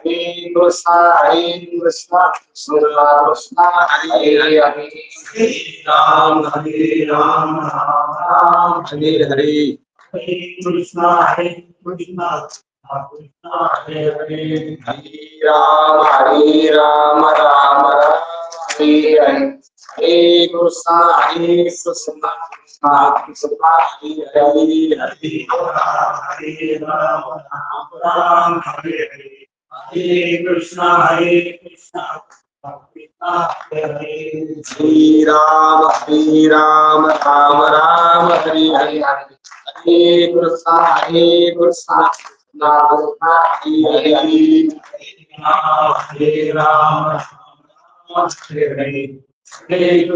Hare Krishna Krishna Krishna Hare Hare Hare Ram Ram Hare Hare Hare Krishna Krishna Krishna Hare Hare Hare Ram Ram Hare Hare Hare Krishna Krishna Krishna Hare Hare Hare Ram Ram Hare Hare Hare Krishna Krishna Krishna Hare Hare Hare Ram Ram Hare Hare Hare Krishna Krishna Krishna Hare Hare Hare Ram Hare Hare Hare